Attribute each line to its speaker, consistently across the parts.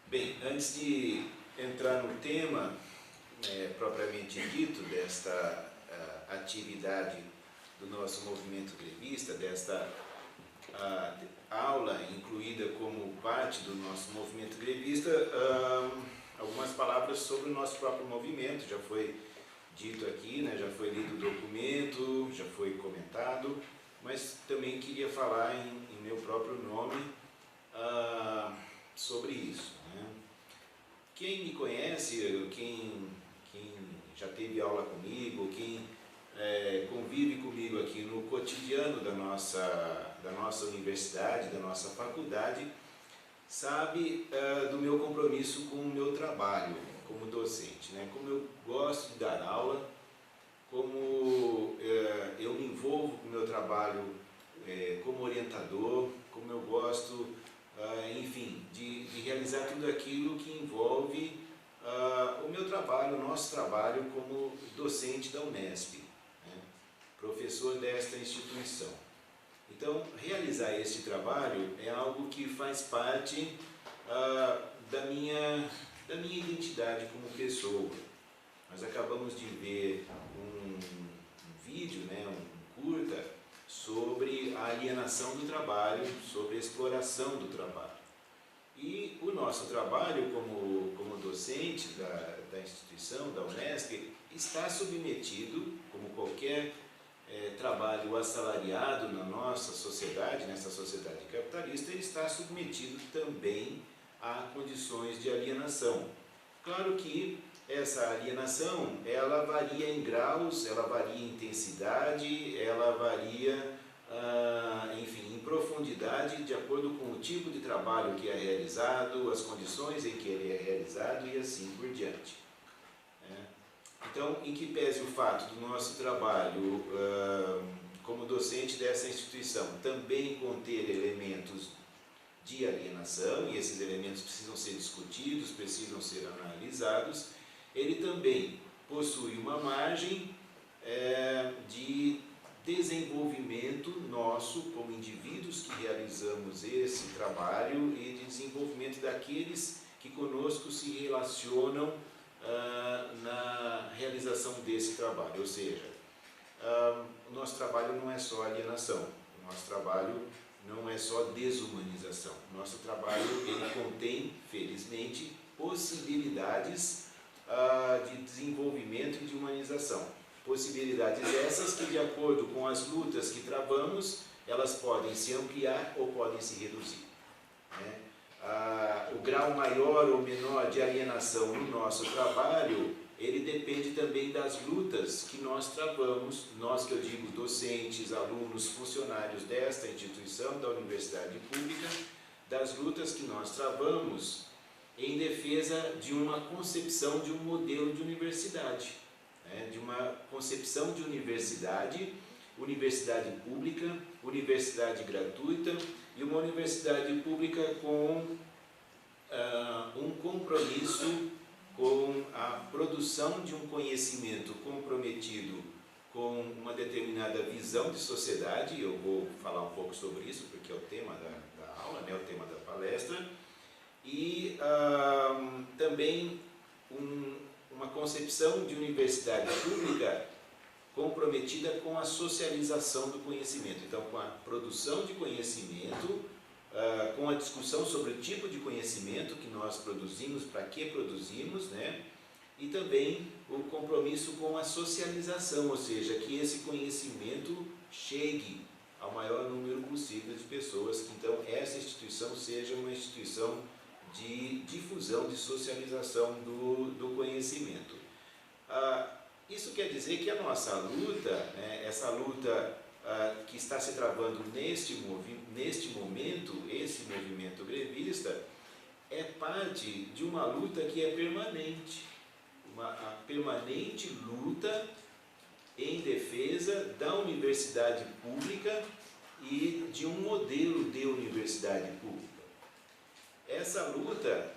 Speaker 1: Bem, antes de entrar no tema propriamente dito desta atividade do nosso movimento grevista, desta aula incluída como parte do nosso movimento grevista, algumas palavras sobre o nosso próprio movimento. Já foi dito aqui, né, já foi lido o documento, já foi comentado, mas também queria falar em meu próprio nome sobre isso. Né? Quem me conhece, quem já teve aula comigo, quem convive comigo aqui no cotidiano da nossa universidade, da nossa faculdade, sabe do meu compromisso com o meu trabalho como docente, né? Como eu gosto de dar aula, como eu me envolvo com o meu trabalho como orientador, como eu gosto, enfim, de realizar tudo aquilo que envolve o meu trabalho, o nosso trabalho como docente da Unesp, né? Professor desta instituição. Então, realizar este trabalho é algo que faz parte da minha identidade como pessoa. Nós acabamos de ver um vídeo, né, um curta, sobre a alienação do trabalho, sobre a exploração do trabalho. E o nosso trabalho como docente da instituição, da Unesp, está submetido, como qualquer trabalho assalariado na nossa sociedade, nessa sociedade capitalista, ele está submetido também a condições de alienação. Claro que essa alienação, ela varia em graus, ela varia em intensidade, ela varia, enfim, em profundidade, de acordo com o tipo de trabalho que é realizado, as condições em que ele é realizado e assim por diante. Então, em que pese o fato do nosso trabalho como docente dessa instituição também conter elementos de alienação, e esses elementos precisam ser discutidos, precisam ser analisados, ele também possui uma margem de desenvolvimento nosso como indivíduos que realizamos esse trabalho e de desenvolvimento daqueles que conosco se relacionam na realização desse trabalho. Ou seja, o nosso trabalho não é só alienação, o nosso trabalho não é só desumanização. O nosso trabalho ele contém, felizmente, possibilidades de desenvolvimento e de humanização. Possibilidades essas que, de acordo com as lutas que travamos, elas podem se ampliar ou podem se reduzir. Né? O grau maior ou menor de alienação no nosso trabalho, ele depende também das lutas que nós travamos, nós que eu digo docentes, alunos, funcionários desta instituição, da universidade pública, das lutas que nós travamos em defesa de uma concepção de um modelo de universidade, né? De uma concepção de universidade, universidade pública, universidade gratuita e uma universidade pública com um compromisso com a produção de um conhecimento comprometido com uma determinada visão de sociedade. Eu vou falar um pouco sobre isso, porque é o tema da aula, né, o tema da palestra, e também uma concepção de universidade pública comprometida com a socialização do conhecimento. Então, com a produção de conhecimento, com a discussão sobre o tipo de conhecimento que nós produzimos, para que produzimos, né? E também o compromisso com a socialização, ou seja, que esse conhecimento chegue ao maior número possível de pessoas, que então essa instituição seja uma instituição de difusão, de socialização do conhecimento. Isso quer dizer que a nossa luta, né, essa luta que está se travando neste momento, esse movimento grevista, é parte de uma luta que é permanente, a permanente luta em defesa da universidade pública e de um modelo de universidade pública. Essa luta,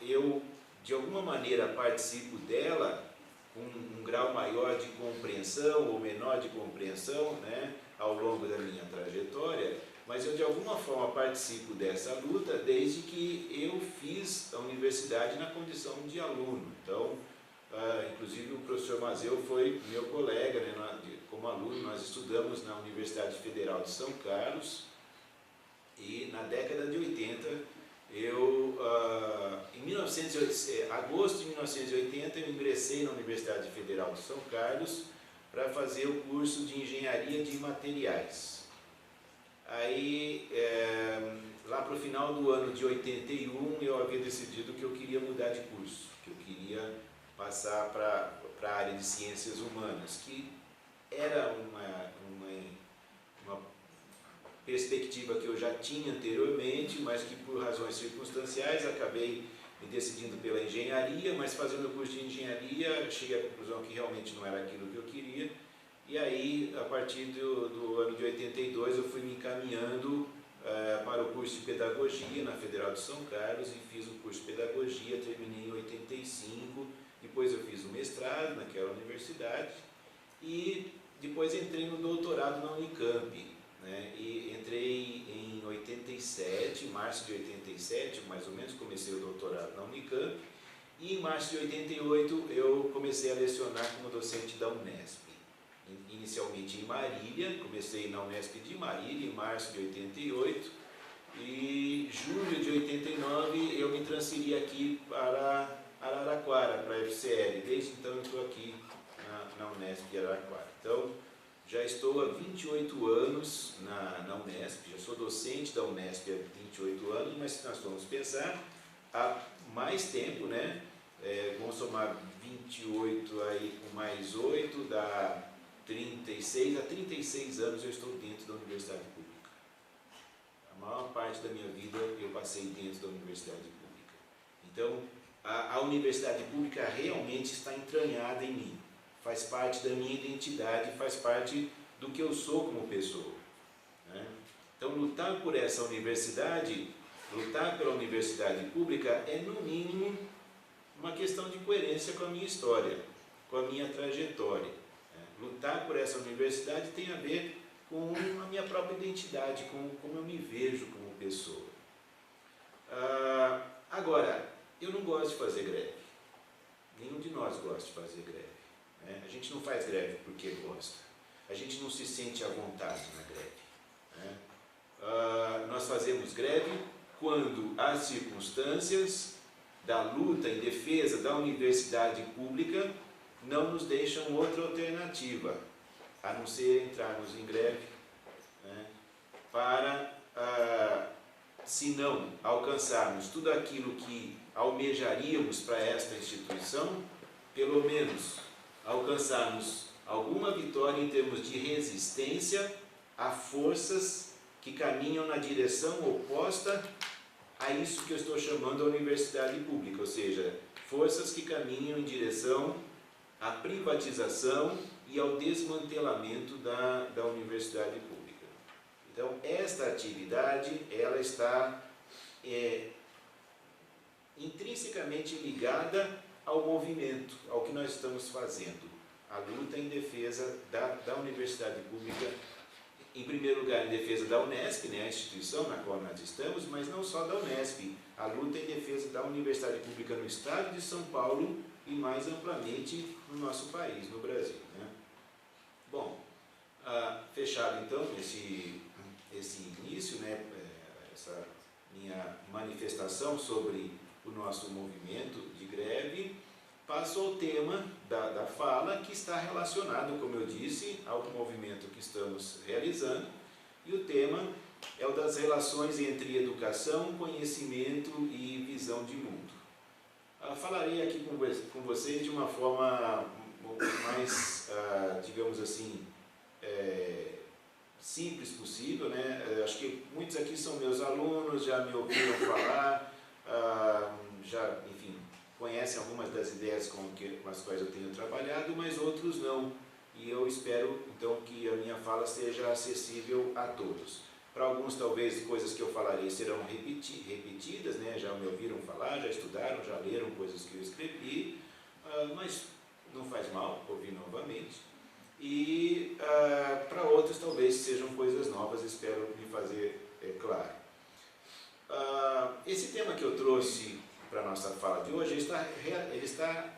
Speaker 1: eu de alguma maneira participo dela com um grau maior de compreensão ou menor de compreensão, né, ao longo da minha trajetória, mas eu de alguma forma participo dessa luta desde que eu fiz a universidade na condição de aluno. Então, inclusive o professor Mazeu foi meu colega, né, como aluno. Nós estudamos na Universidade Federal de São Carlos e na década de 80, em agosto de 1980, eu ingressei na Universidade Federal de São Carlos para fazer o curso de Engenharia de Materiais. Aí, lá para o final do ano de 81, eu havia decidido que eu queria mudar de curso, que eu queria passar para a área de Ciências Humanas, que era uma perspectiva que eu já tinha anteriormente, mas que por razões circunstanciais acabei me decidindo pela engenharia, mas fazendo o curso de engenharia cheguei à conclusão que realmente não era aquilo que eu queria. E aí, a partir do ano de 82, eu fui me encaminhando para o curso de Pedagogia na Federal de São Carlos e fiz o curso de Pedagogia, terminei em 85, depois eu fiz o mestrado naquela universidade e depois entrei no doutorado na Unicamp, né? E entrei em 87, março de 87, mais ou menos, comecei o doutorado na Unicamp e em março de 88 eu comecei a lecionar como docente da Unesp. Inicialmente em Marília, comecei na Unesp de Marília em março de 88 e em julho de 89 eu me transferi aqui para Araraquara, para a FCL. Desde então eu estou aqui na Unesp de Araraquara. Então, já estou há 28 anos na Unesp, já sou docente da Unesp há 28 anos, mas se nós formos pensar, há mais tempo, né? Vamos somar 28 aí com mais 8, dá 36, há 36 anos eu estou dentro da Universidade Pública. A maior parte da minha vida eu passei dentro da Universidade Pública. Então, a Universidade Pública realmente está entranhada em mim. Faz parte da minha identidade, faz parte do que eu sou como pessoa, né? Então, lutar por essa universidade, lutar pela universidade pública é, no mínimo, uma questão de coerência com a minha história, com a minha trajetória, né? Lutar por essa universidade tem a ver com a minha própria identidade, com como eu me vejo como pessoa. Agora, eu não gosto de fazer greve. Nenhum de nós gosta de fazer greve. A gente não faz greve porque gosta, a gente não se sente à vontade na greve, né? Nós fazemos greve quando as circunstâncias da luta em defesa da universidade pública não nos deixam outra alternativa, a não ser entrarmos em greve, né, para, se não alcançarmos tudo aquilo que almejaríamos para esta instituição, pelo menos alcançarmos alguma vitória em termos de resistência a forças que caminham na direção oposta a isso que eu estou chamando a universidade pública, ou seja, forças que caminham em direção à privatização e ao desmantelamento da universidade pública. Então, esta atividade, ela está intrinsecamente ligada ao movimento, ao que nós estamos fazendo, a luta em defesa da universidade pública, em primeiro lugar em defesa da Unesp, né, a instituição na qual nós estamos, mas não só da Unesp, a luta em defesa da universidade pública no estado de São Paulo e mais amplamente no nosso país, no Brasil, né? Bom, fechado então esse início, né, essa minha manifestação sobre o nosso movimento de greve, passo ao tema da fala, que está relacionado, como eu disse, ao movimento que estamos realizando, e o tema é o das relações entre educação, conhecimento e visão de mundo. Falarei aqui com vocês de uma forma mais, digamos assim, simples possível, né? Acho que muitos aqui são meus alunos, já me ouviram falar, já, enfim, conhecem algumas das ideias com as quais eu tenho trabalhado, mas outros não. E eu espero, então, que a minha fala seja acessível a todos. Para alguns, talvez, coisas que eu falarei serão repetidas, né? Já me ouviram falar, já estudaram, já leram coisas que eu escrevi, mas não faz mal ouvir novamente. E para outros, talvez, sejam coisas novas, espero me fazer é claro. Esse tema que eu trouxe para a nossa fala de hoje, ele está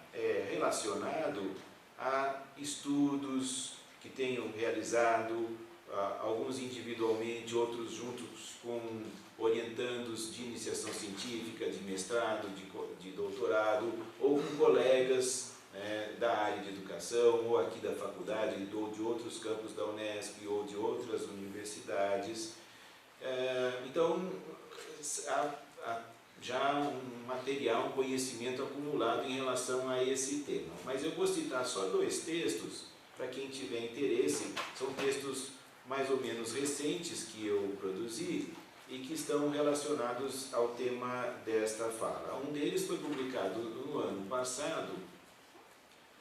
Speaker 1: relacionado a estudos que tenham realizado, alguns individualmente, outros juntos com orientandos de iniciação científica, de mestrado, de doutorado, ou com colegas da área de educação, ou aqui da faculdade, ou de outros campos da Unesp, ou de outras universidades. Então, há já um material, um conhecimento acumulado em relação a esse tema. Mas eu vou citar só 2 textos, para quem tiver interesse. São textos mais ou menos recentes que eu produzi e que estão relacionados ao tema desta fala. Um deles foi publicado no ano passado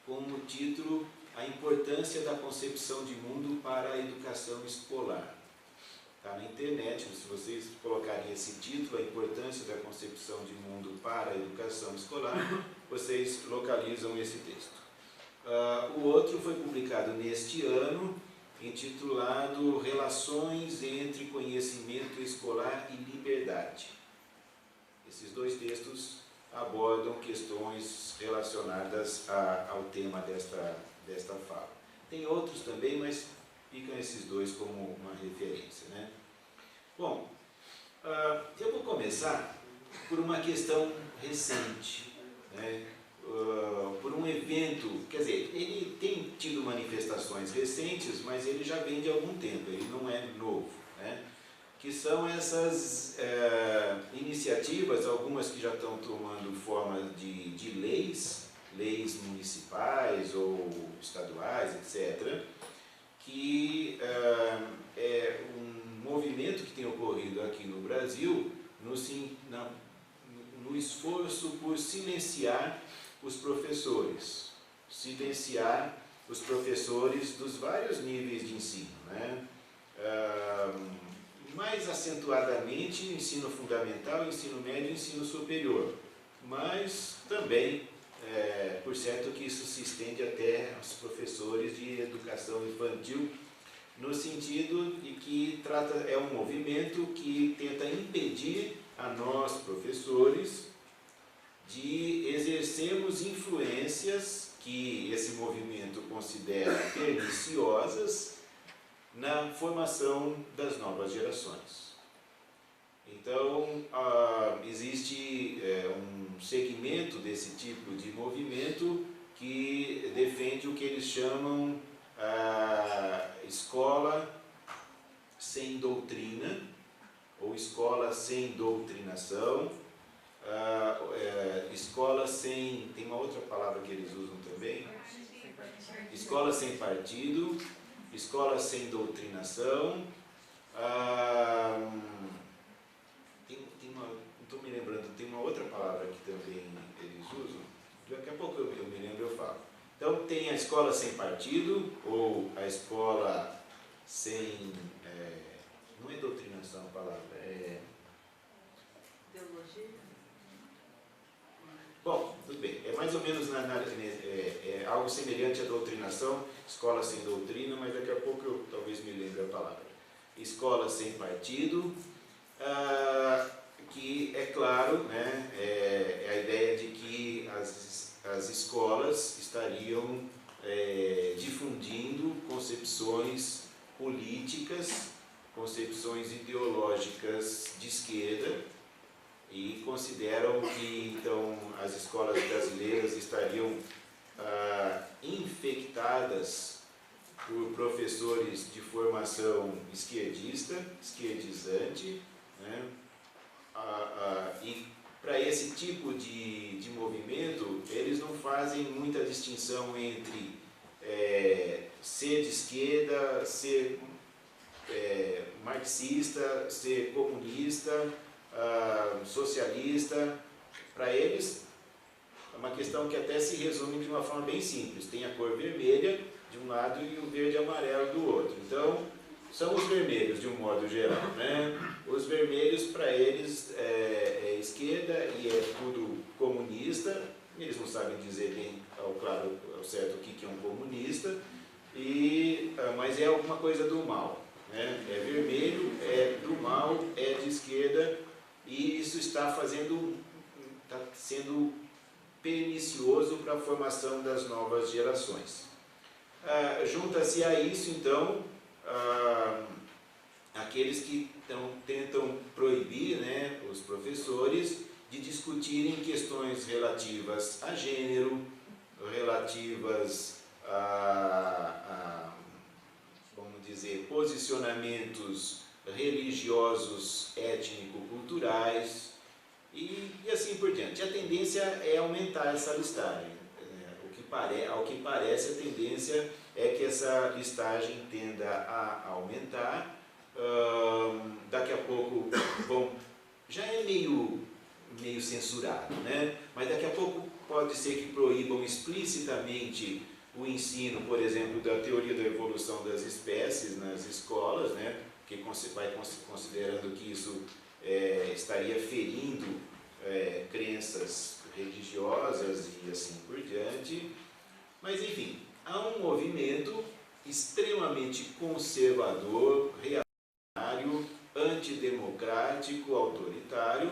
Speaker 1: com o título A Importância da Concepção de Mundo para a Educação Escolar. Está na internet, se vocês colocarem esse título, A Importância da Concepção de Mundo para a Educação Escolar, vocês localizam esse texto. O outro foi publicado neste ano, intitulado Relações entre Conhecimento Escolar e Liberdade. Esses 2 textos abordam questões relacionadas ao tema desta fala. Tem outros também, mas ficam esses 2 como uma referência, né? Bom, eu vou começar por uma questão recente, né? Por um evento, quer dizer, ele tem tido manifestações recentes, mas ele já vem de algum tempo, ele não é novo, né? Que são essas iniciativas, algumas que já estão tomando forma de leis municipais ou estaduais, etc., que é um movimento que tem ocorrido aqui no Brasil no esforço por silenciar os professores, dos vários níveis de ensino, né? Mais acentuadamente ensino fundamental, ensino médio e ensino superior, mas também, por certo, que isso se estende até aos professores de educação infantil, no sentido de que é um movimento que tenta impedir a nós, professores, de exercermos influências que esse movimento considera perniciosas na formação das novas gerações. Então, existe um segmento desse tipo de movimento que defende o que eles chamam escola sem doutrina, ou escola sem doutrinação, escola sem... tem uma outra palavra que eles usam também, escola sem partido, escola sem doutrinação, não estou me lembrando, tem uma outra palavra que também eles usam, daqui a pouco eu me lembro, eu falo. Então tem a escola sem partido, ou a escola sem... não é doutrinação a palavra,
Speaker 2: ideologia?
Speaker 1: Bom, tudo bem, é mais ou menos algo semelhante à doutrinação, escola sem doutrina, mas daqui a pouco eu talvez me lembre a palavra. Escola sem partido, que é claro, né, é a ideia de que as escolas estariam difundindo concepções políticas, concepções ideológicas de esquerda, e consideram que então as escolas brasileiras estariam infectadas por professores de formação esquerdista, esquerdizante, né? E para esse tipo de movimento, eles não fazem muita distinção entre ser de esquerda, ser marxista, ser comunista, socialista. Para eles é uma questão que até se resume de uma forma bem simples: tem a cor vermelha de um lado e o verde e amarelo do outro. Então são os vermelhos de um modo geral, né? Os vermelhos para eles é esquerda e é tudo comunista. Eles não sabem dizer bem ao certo o que é um comunista, mas é alguma coisa do mal, né? É vermelho, é do mal, é de esquerda, e isso está sendo pernicioso para a formação das novas gerações. Junta-se a isso, então, aqueles que tentam proibir, né, os professores de discutirem questões relativas a gênero, relativas vamos dizer, posicionamentos religiosos, étnico-culturais e assim por diante. A tendência é aumentar essa listagem. Ao que parece, a tendência é que essa listagem tenda a aumentar. Daqui a pouco, já é meio censurado, né? Mas daqui a pouco pode ser que proíbam explicitamente o ensino, por exemplo, da teoria da evolução das espécies nas escolas, né? Que vai considerando que isso estaria ferindo crenças religiosas e assim por diante. Mas, enfim, há um movimento extremamente conservador, reacionário, antidemocrático, autoritário,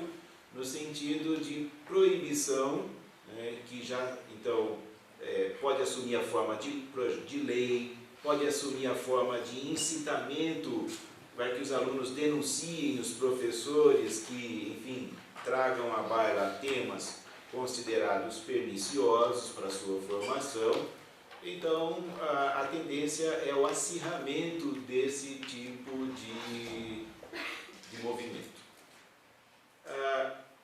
Speaker 1: no sentido de proibição, né, que já, então, pode assumir a forma de lei, pode assumir a forma de incitamento para que os alunos denunciem os professores que, enfim, tragam à baila temas considerados perniciosos para a sua formação. Então, a tendência é o acirramento desse tipo de movimento.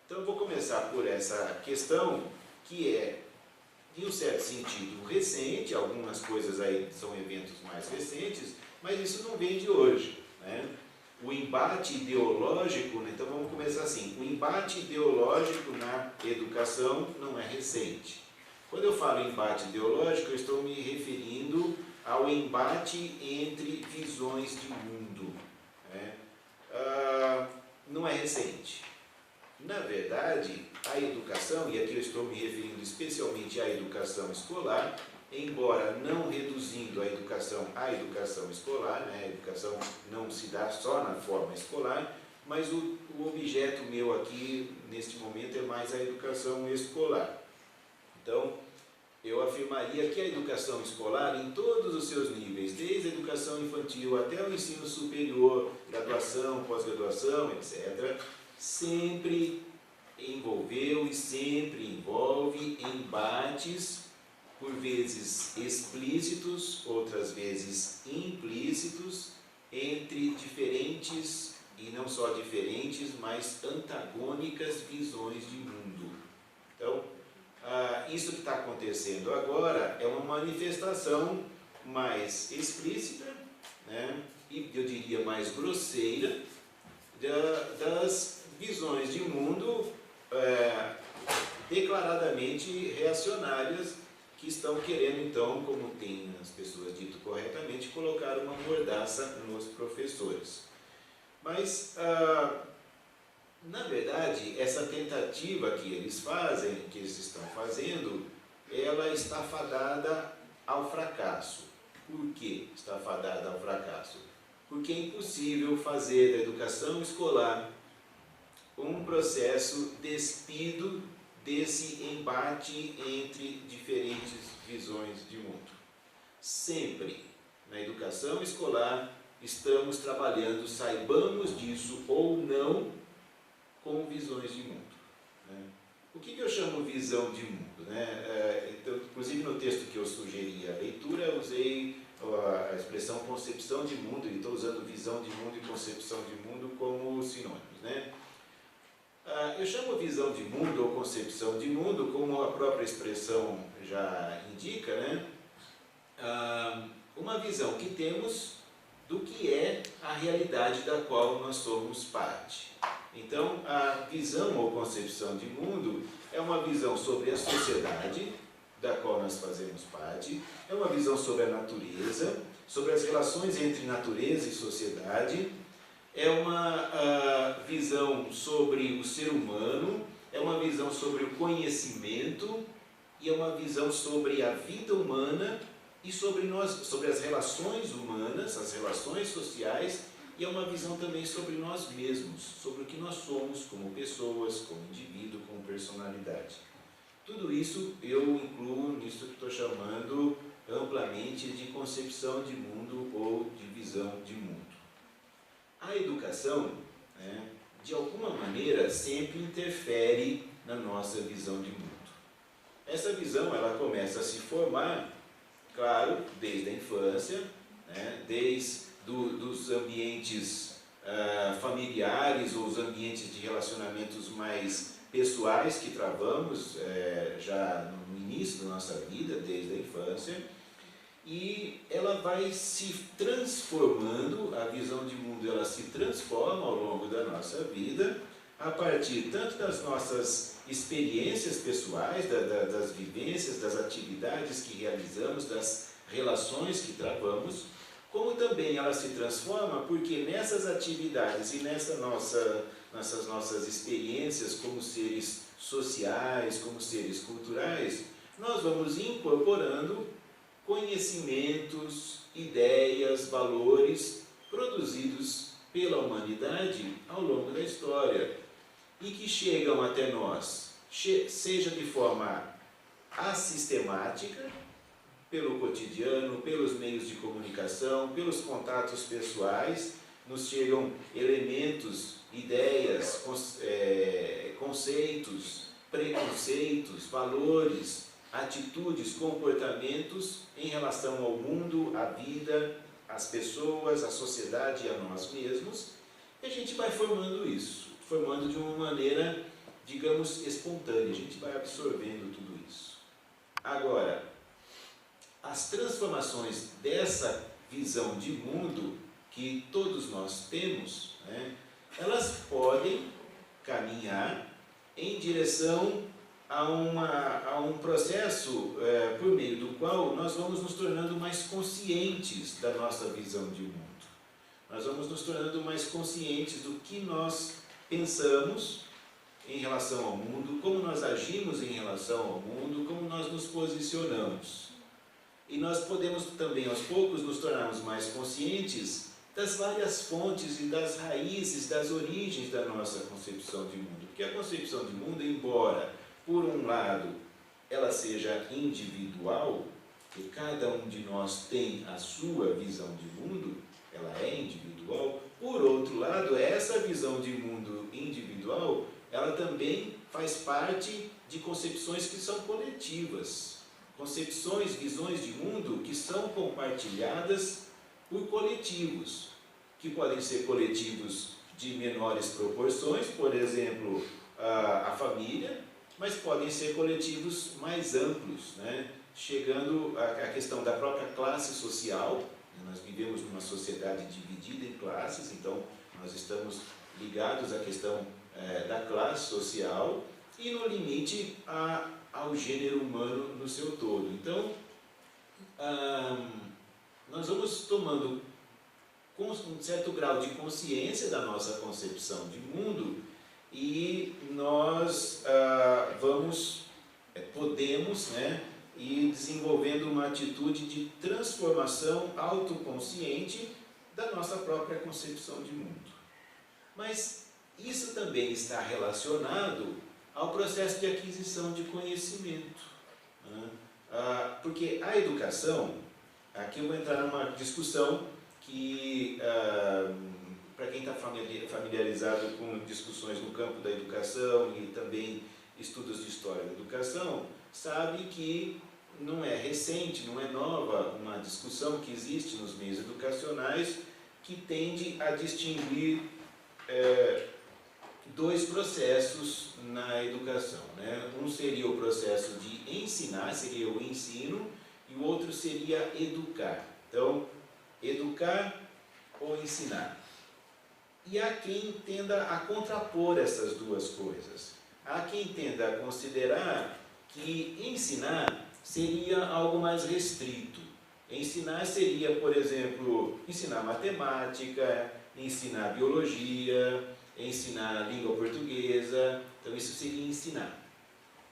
Speaker 1: Então, eu vou começar por essa questão, que é, em um certo sentido, recente. Algumas coisas aí são eventos mais recentes, mas isso não vem de hoje, né? O embate ideológico, né? Então vamos começar assim, o embate ideológico na educação não é recente. Quando eu falo embate ideológico, eu estou me referindo ao embate entre visões de mundo, né? Não é recente. Na verdade, a educação, e aqui eu estou me referindo especialmente à educação escolar, embora não reduzindo a educação à educação escolar, né? A educação não se dá só na forma escolar, mas o objeto meu aqui, neste momento, é mais a educação escolar. Então, eu afirmaria que a educação escolar, em todos os seus níveis, desde a educação infantil até o ensino superior, graduação, pós-graduação, etc., sempre envolveu e sempre envolve embates, por vezes explícitos, outras vezes implícitos, entre diferentes, e não só diferentes, mas antagônicas visões de mundo. Então, isso que está acontecendo agora é uma manifestação mais explícita, né, e eu diria mais grosseira, das visões de mundo declaradamente reacionárias, que estão querendo, então, como tem as pessoas dito corretamente, colocar uma mordaça nos professores. Mas, na verdade, essa tentativa que eles estão fazendo, ela está fadada ao fracasso. Por que está fadada ao fracasso? Porque é impossível fazer da educação escolar um processo despido desse embate entre diferentes visões de mundo. Sempre na educação escolar estamos trabalhando, saibamos disso ou não, com visões de mundo, né? O que eu chamo visão de mundo, né? Então, inclusive no texto que eu sugeri a leitura, eu usei a expressão concepção de mundo, e estou usando visão de mundo e concepção de mundo como sinônimos, né? Eu chamo visão de mundo ou concepção de mundo, como a própria expressão já indica, né? Uma visão que temos do que é a realidade da qual nós somos parte. Então, a visão ou concepção de mundo é uma visão sobre a sociedade da qual nós fazemos parte, é uma visão sobre a natureza, sobre as relações entre natureza e sociedade, é uma visão sobre o ser humano, é uma visão sobre o conhecimento e é uma visão sobre a vida humana e sobre nós, sobre as relações humanas, as relações sociais, e é uma visão também sobre nós mesmos, sobre o que nós somos como pessoas, como indivíduo, como personalidade. Tudo isso eu incluo nisso que estou chamando amplamente de concepção de mundo ou de visão de mundo. A educação, né, de alguma maneira, sempre interfere na nossa visão de mundo. Essa visão ela começa a se formar, claro, desde a infância, né, desde dos ambientes familiares ou os ambientes de relacionamentos mais pessoais que travamos já no início da nossa vida, desde a infância, e ela vai se transformando, a visão de mundo ela se transforma ao longo da nossa vida, a partir tanto das nossas experiências pessoais, das vivências, das atividades que realizamos, das relações que travamos, como também ela se transforma porque nessas atividades e nessas nossas experiências como seres sociais, como seres culturais, nós vamos incorporando conhecimentos, ideias, valores produzidos pela humanidade ao longo da história e que chegam até nós, seja de forma assistemática, pelo cotidiano, pelos meios de comunicação, pelos contatos pessoais, nos chegam elementos, ideias, conceitos, preconceitos, valores, atitudes, comportamentos em relação ao mundo, à vida, às pessoas, à sociedade e a nós mesmos, e a gente vai formando isso, formando de uma maneira, digamos, espontânea, a gente vai absorvendo tudo isso. Agora, as transformações dessa visão de mundo que todos nós temos, né, elas podem caminhar em direção a um processo por meio do qual nós vamos nos tornando mais conscientes da nossa visão de mundo. Nós vamos nos tornando mais conscientes do que nós pensamos em relação ao mundo, como nós agimos em relação ao mundo, como nós nos posicionamos. E nós podemos também, aos poucos, nos tornarmos mais conscientes das várias fontes e das raízes, das origens da nossa concepção de mundo. Porque a concepção de mundo, embora, por um lado, ela seja individual, e cada um de nós tem a sua visão de mundo, ela é individual. Por outro lado, essa visão de mundo individual, ela também faz parte de concepções que são coletivas. Concepções, visões de mundo que são compartilhadas por coletivos, que podem ser coletivos de menores proporções, por exemplo, a família, mas podem ser coletivos mais amplos, né? Chegando à questão da própria classe social. Nós vivemos numa sociedade dividida em classes, então nós estamos ligados à questão da classe social e, no limite, ao gênero humano no seu todo. Então, nós vamos tomando um certo grau de consciência da nossa concepção de mundo e nós podemos, né, ir desenvolvendo uma atitude de transformação autoconsciente da nossa própria concepção de mundo. Mas isso também está relacionado ao processo de aquisição de conhecimento, né? Porque a educação, aqui eu vou entrar numa discussão que, para quem está familiarizado com discussões no campo da educação e também estudos de história da educação, sabe que não é recente, não é nova uma discussão que existe nos meios educacionais que tende a distinguir dois processos na educação, né? Um seria o processo de ensinar, seria o ensino, e o outro seria educar. Então, educar ou ensinar. E há quem tenda a contrapor essas duas coisas. Há quem tenda a considerar que ensinar seria algo mais restrito. Ensinar seria, por exemplo, ensinar matemática, ensinar biologia, ensinar língua portuguesa. Então isso seria ensinar.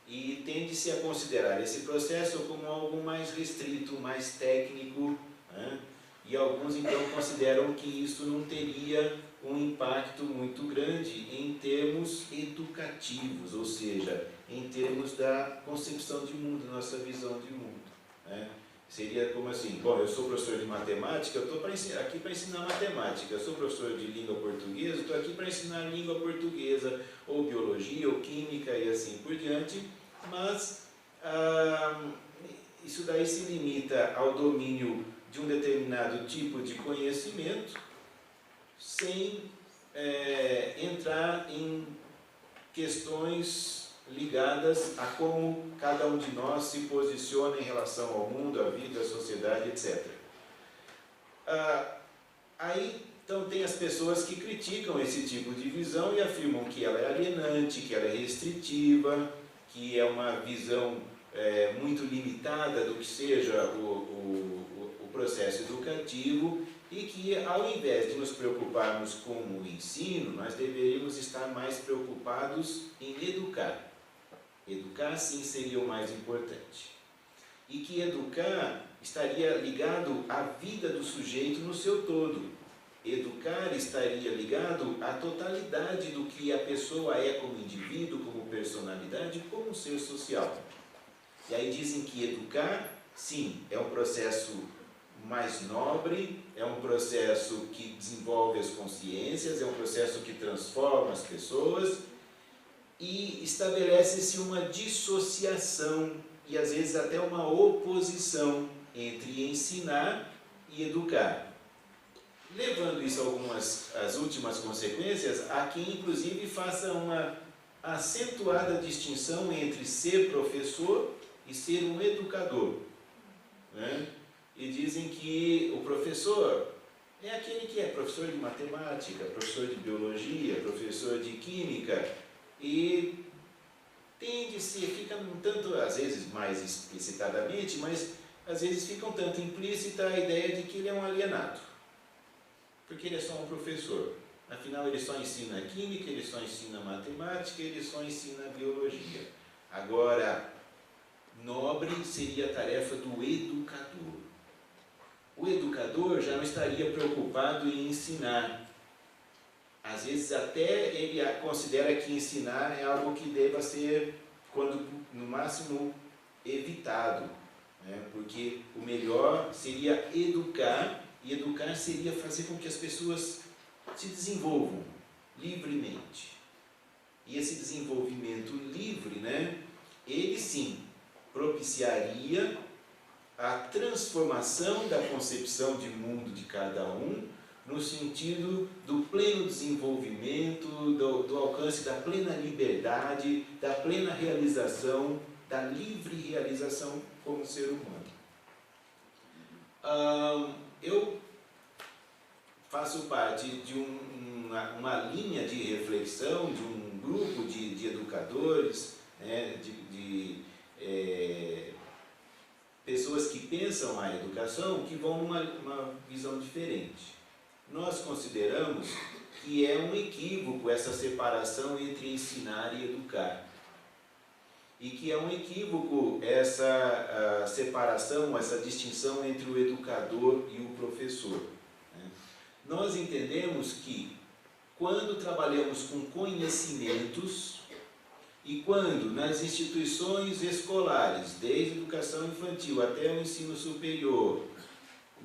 Speaker 1: E tende-se a considerar esse processo como algo mais restrito, mais técnico, né? E alguns então consideram que isso não teria um impacto muito grande em termos educativos, ou seja, em termos da concepção de mundo, nossa visão de mundo, né? Seria como assim, bom, eu sou professor de matemática, eu estou aqui para ensinar matemática, eu sou professor de língua portuguesa, estou aqui para ensinar língua portuguesa, ou biologia, ou química e assim por diante, mas isso daí se limita ao domínio de um determinado tipo de conhecimento, sem entrar em questões ligadas a como cada um de nós se posiciona em relação ao mundo, à vida, à sociedade, etc. Aí, então, tem as pessoas que criticam esse tipo de visão e afirmam que ela é alienante, que ela é restritiva, que é uma visão muito limitada do que seja o processo educativo e que, ao invés de nos preocuparmos com o ensino, nós deveríamos estar mais preocupados em educar. Educar, sim, seria o mais importante. E que educar estaria ligado à vida do sujeito no seu todo. Educar estaria ligado à totalidade do que a pessoa é como indivíduo, como personalidade, como ser social. E aí dizem que educar, sim, é um processo mais nobre, é um processo que desenvolve as consciências, é um processo que transforma as pessoas, e estabelece-se uma dissociação e às vezes até uma oposição entre ensinar e educar. Levando isso a as últimas consequências, há quem inclusive faça uma acentuada distinção entre ser professor e ser um educador, né? E dizem que o professor é aquele que é professor de matemática, professor de biologia, professor de química, e fica um tanto, às vezes mais explicitadamente, mas às vezes fica um tanto implícita a ideia de que ele é um alienado, porque ele é só um professor. Afinal, ele só ensina química, ele só ensina matemática, ele só ensina biologia. Agora, nobre seria a tarefa do educador. O educador já não estaria preocupado em ensinar. Às vezes até ele considera que ensinar é algo que deva ser, quando no máximo, evitado, né? Porque o melhor seria educar, e educar seria fazer com que as pessoas se desenvolvam livremente. E esse desenvolvimento livre, né, ele sim propiciaria a transformação da concepção de mundo de cada um, no sentido do pleno desenvolvimento, do alcance da plena liberdade, da plena realização, da livre realização como ser humano. Eu faço parte de uma linha de reflexão, de um grupo de educadores, né, de pessoas que pensam a educação, que vão numa visão diferente. Nós consideramos que é um equívoco essa separação entre ensinar e educar. E que é um equívoco essa separação, essa distinção entre o educador e o professor, né? Nós entendemos que, quando trabalhamos com conhecimentos, e quando nas instituições escolares, desde a educação infantil até o ensino superior,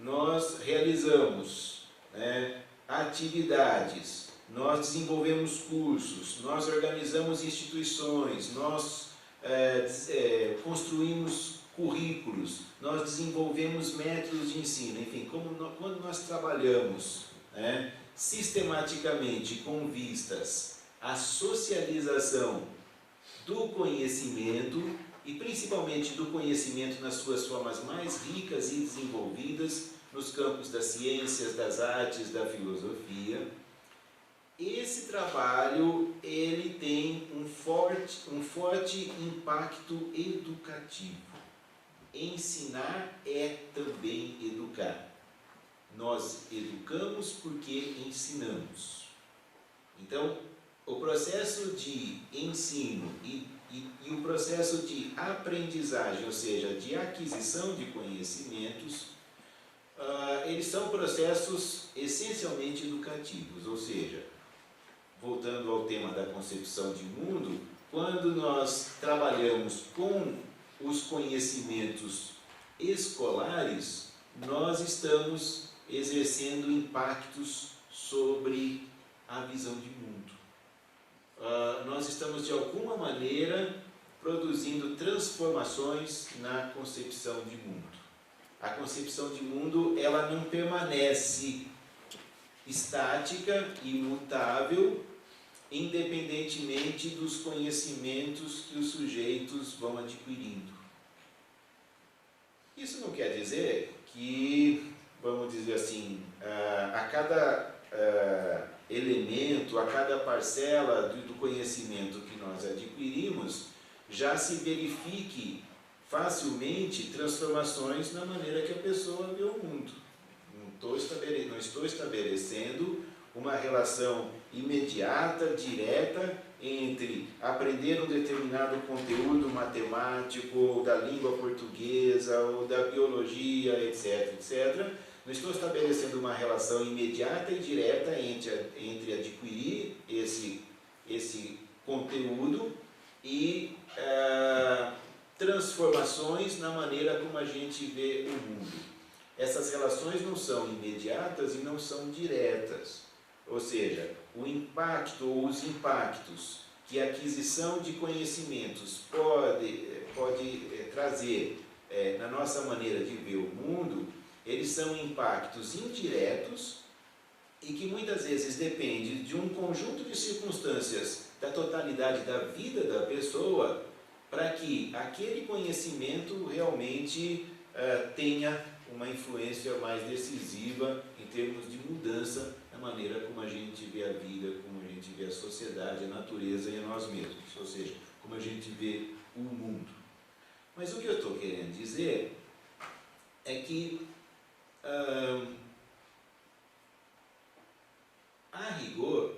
Speaker 1: nós realizamos, né, atividades, nós desenvolvemos cursos, nós organizamos instituições, nós construímos currículos, nós desenvolvemos métodos de ensino, enfim, quando nós trabalhamos, né, sistematicamente com vistas à socialização do conhecimento, e principalmente do conhecimento nas suas formas mais ricas e desenvolvidas, nos campos das ciências, das artes, da filosofia, esse trabalho ele tem um forte impacto educativo. Ensinar é também educar. Nós educamos porque ensinamos. Então, o processo de ensino e e o processo de aprendizagem, ou seja, de aquisição de conhecimentos, eles são processos essencialmente educativos, ou seja, voltando ao tema da concepção de mundo, quando nós trabalhamos com os conhecimentos escolares, nós estamos exercendo impactos sobre a visão de mundo. Nós estamos, de alguma maneira, produzindo transformações na concepção de mundo. A concepção de mundo, ela não permanece estática, imutável, independentemente dos conhecimentos que os sujeitos vão adquirindo. Isso não quer dizer que, vamos dizer assim, a cada elemento, a cada parcela do conhecimento que nós adquirimos, já se verifique facilmente transformações na maneira que a pessoa vê o mundo. Não estou estabelecendo uma relação imediata, direta, entre aprender um determinado conteúdo matemático, ou da língua portuguesa, ou da biologia, etc., etc. Não estou estabelecendo uma relação imediata e direta entre adquirir esse conteúdo e transformações na maneira como a gente vê o mundo. Essas relações não são imediatas e não são diretas. Ou seja, o impacto ou os impactos que a aquisição de conhecimentos pode trazer na nossa maneira de ver o mundo, eles são impactos indiretos e que muitas vezes dependem de um conjunto de circunstâncias da totalidade da vida da pessoa para que aquele conhecimento realmente tenha uma influência mais decisiva em termos de mudança na maneira como a gente vê a vida, como a gente vê a sociedade, a natureza e a nós mesmos, ou seja, como a gente vê o mundo. Mas o que eu estou querendo dizer é que, a rigor,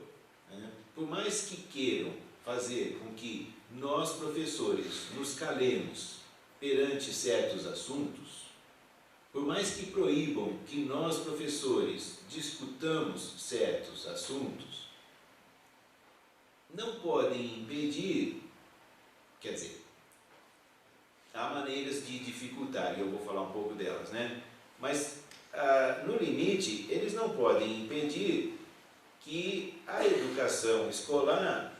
Speaker 1: por mais que queiram fazer com que nós, professores, nos calemos perante certos assuntos, por mais que proíbam que nós, professores, discutamos certos assuntos, não podem impedir, quer dizer, há maneiras de dificultar, e eu vou falar um pouco delas, né? Mas, no limite, eles não podem impedir que a educação escolar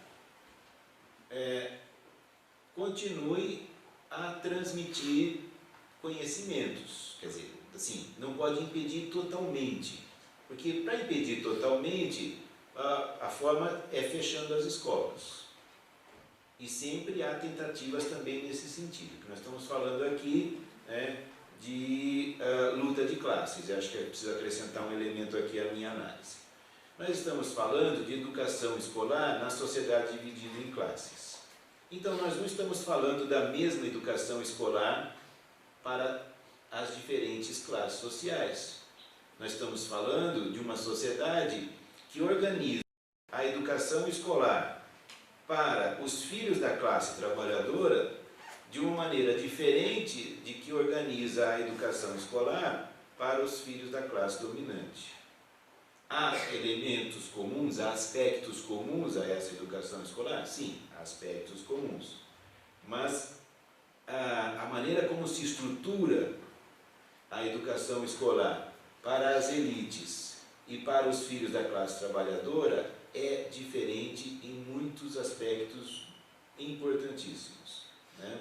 Speaker 1: continue a transmitir conhecimentos, quer dizer, assim, não pode impedir totalmente, porque para impedir totalmente, a forma é fechando as escolas. E sempre há tentativas também nesse sentido, que nós estamos falando aqui de luta de classes, eu acho que eu preciso acrescentar um elemento aqui à minha análise. Nós estamos falando de educação escolar na sociedade dividida em classes. Então, nós não estamos falando da mesma educação escolar para as diferentes classes sociais. Nós estamos falando de uma sociedade que organiza a educação escolar para os filhos da classe trabalhadora de uma maneira diferente de que organiza a educação escolar para os filhos da classe dominante. Há elementos comuns, há aspectos comuns a essa educação escolar? Sim, há aspectos comuns. Mas a maneira como se estrutura a educação escolar para as elites e para os filhos da classe trabalhadora é diferente em muitos aspectos importantíssimos, né?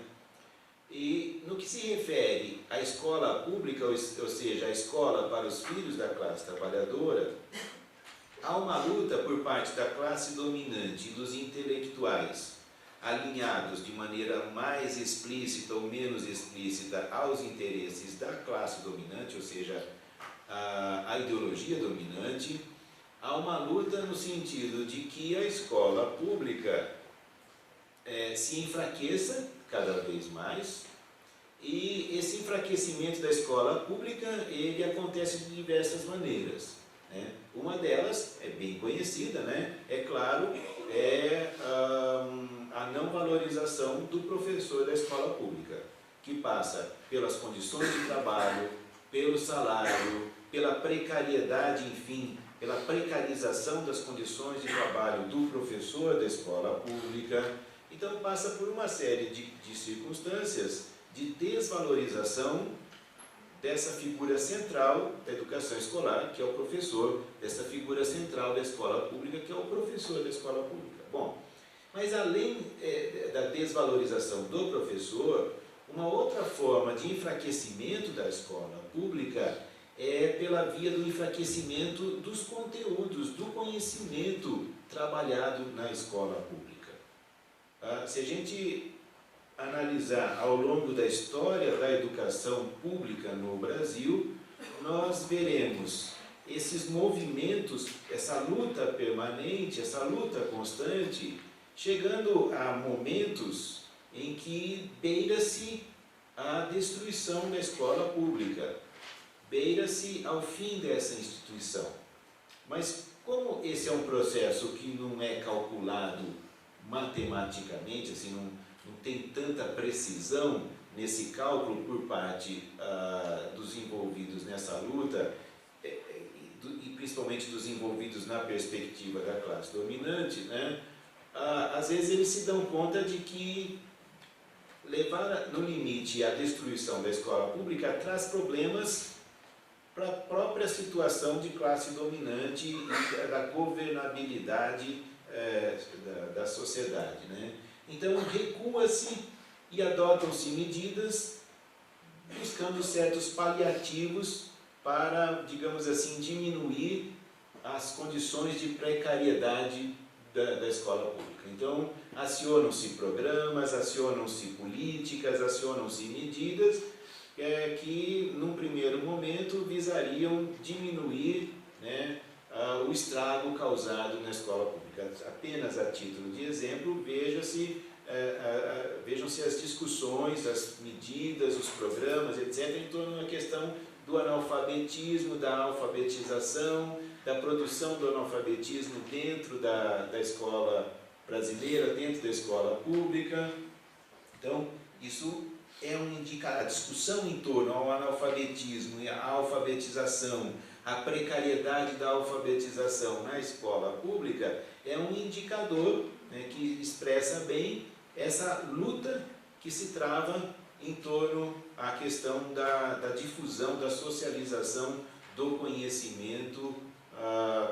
Speaker 1: E no que se refere à escola pública, ou seja, a escola para os filhos da classe trabalhadora, há uma luta por parte da classe dominante e dos intelectuais alinhados de maneira mais explícita ou menos explícita aos interesses da classe dominante, ou seja, a ideologia dominante. Há uma luta no sentido de que a escola pública se enfraqueça cada vez mais, e esse enfraquecimento da escola pública, ele acontece de diversas maneiras, né? Uma delas é bem conhecida, né? É claro, a não valorização do professor da escola pública, que passa pelas condições de trabalho, pelo salário, pela precariedade, enfim, pela precarização das condições de trabalho do professor da escola pública. Então passa por uma série de circunstâncias de desvalorização dessa figura central da educação escolar, que é o professor, dessa figura central da escola pública, que é o professor da escola pública. Bom, mas além da desvalorização do professor, uma outra forma de enfraquecimento da escola pública é pela via do enfraquecimento dos conteúdos, do conhecimento trabalhado na escola pública. Se a gente analisar ao longo da história da educação pública no Brasil, nós veremos esses movimentos, essa luta permanente, essa luta constante, chegando a momentos em que beira-se a destruição da escola pública, beira-se ao fim dessa instituição. Mas como esse é um processo que não é calculado matematicamente, assim, não tem tanta precisão nesse cálculo por parte dos envolvidos nessa luta, e principalmente dos envolvidos na perspectiva da classe dominante, né? Às vezes eles se dão conta de que levar no limite a destruição da escola pública traz problemas para a própria situação de classe dominante e da governabilidade da sociedade, né? Então recua-se e adotam-se medidas buscando certos paliativos para, digamos assim, diminuir as condições de precariedade da escola pública. Então acionam-se programas, acionam-se políticas, acionam-se medidas que, num primeiro momento, visariam diminuir, né, o estrago causado na escola pública. Apenas a título de exemplo, vejam-se as discussões, as medidas, os programas, etc., em torno da questão do analfabetismo, da alfabetização, da produção do analfabetismo dentro da escola brasileira, dentro da escola pública. Então, isso é um indicador. A discussão em torno ao analfabetismo e à alfabetização, a precariedade da alfabetização na escola pública é um indicador, né, que expressa bem essa luta que se trava em torno à questão da difusão, da socialização do conhecimento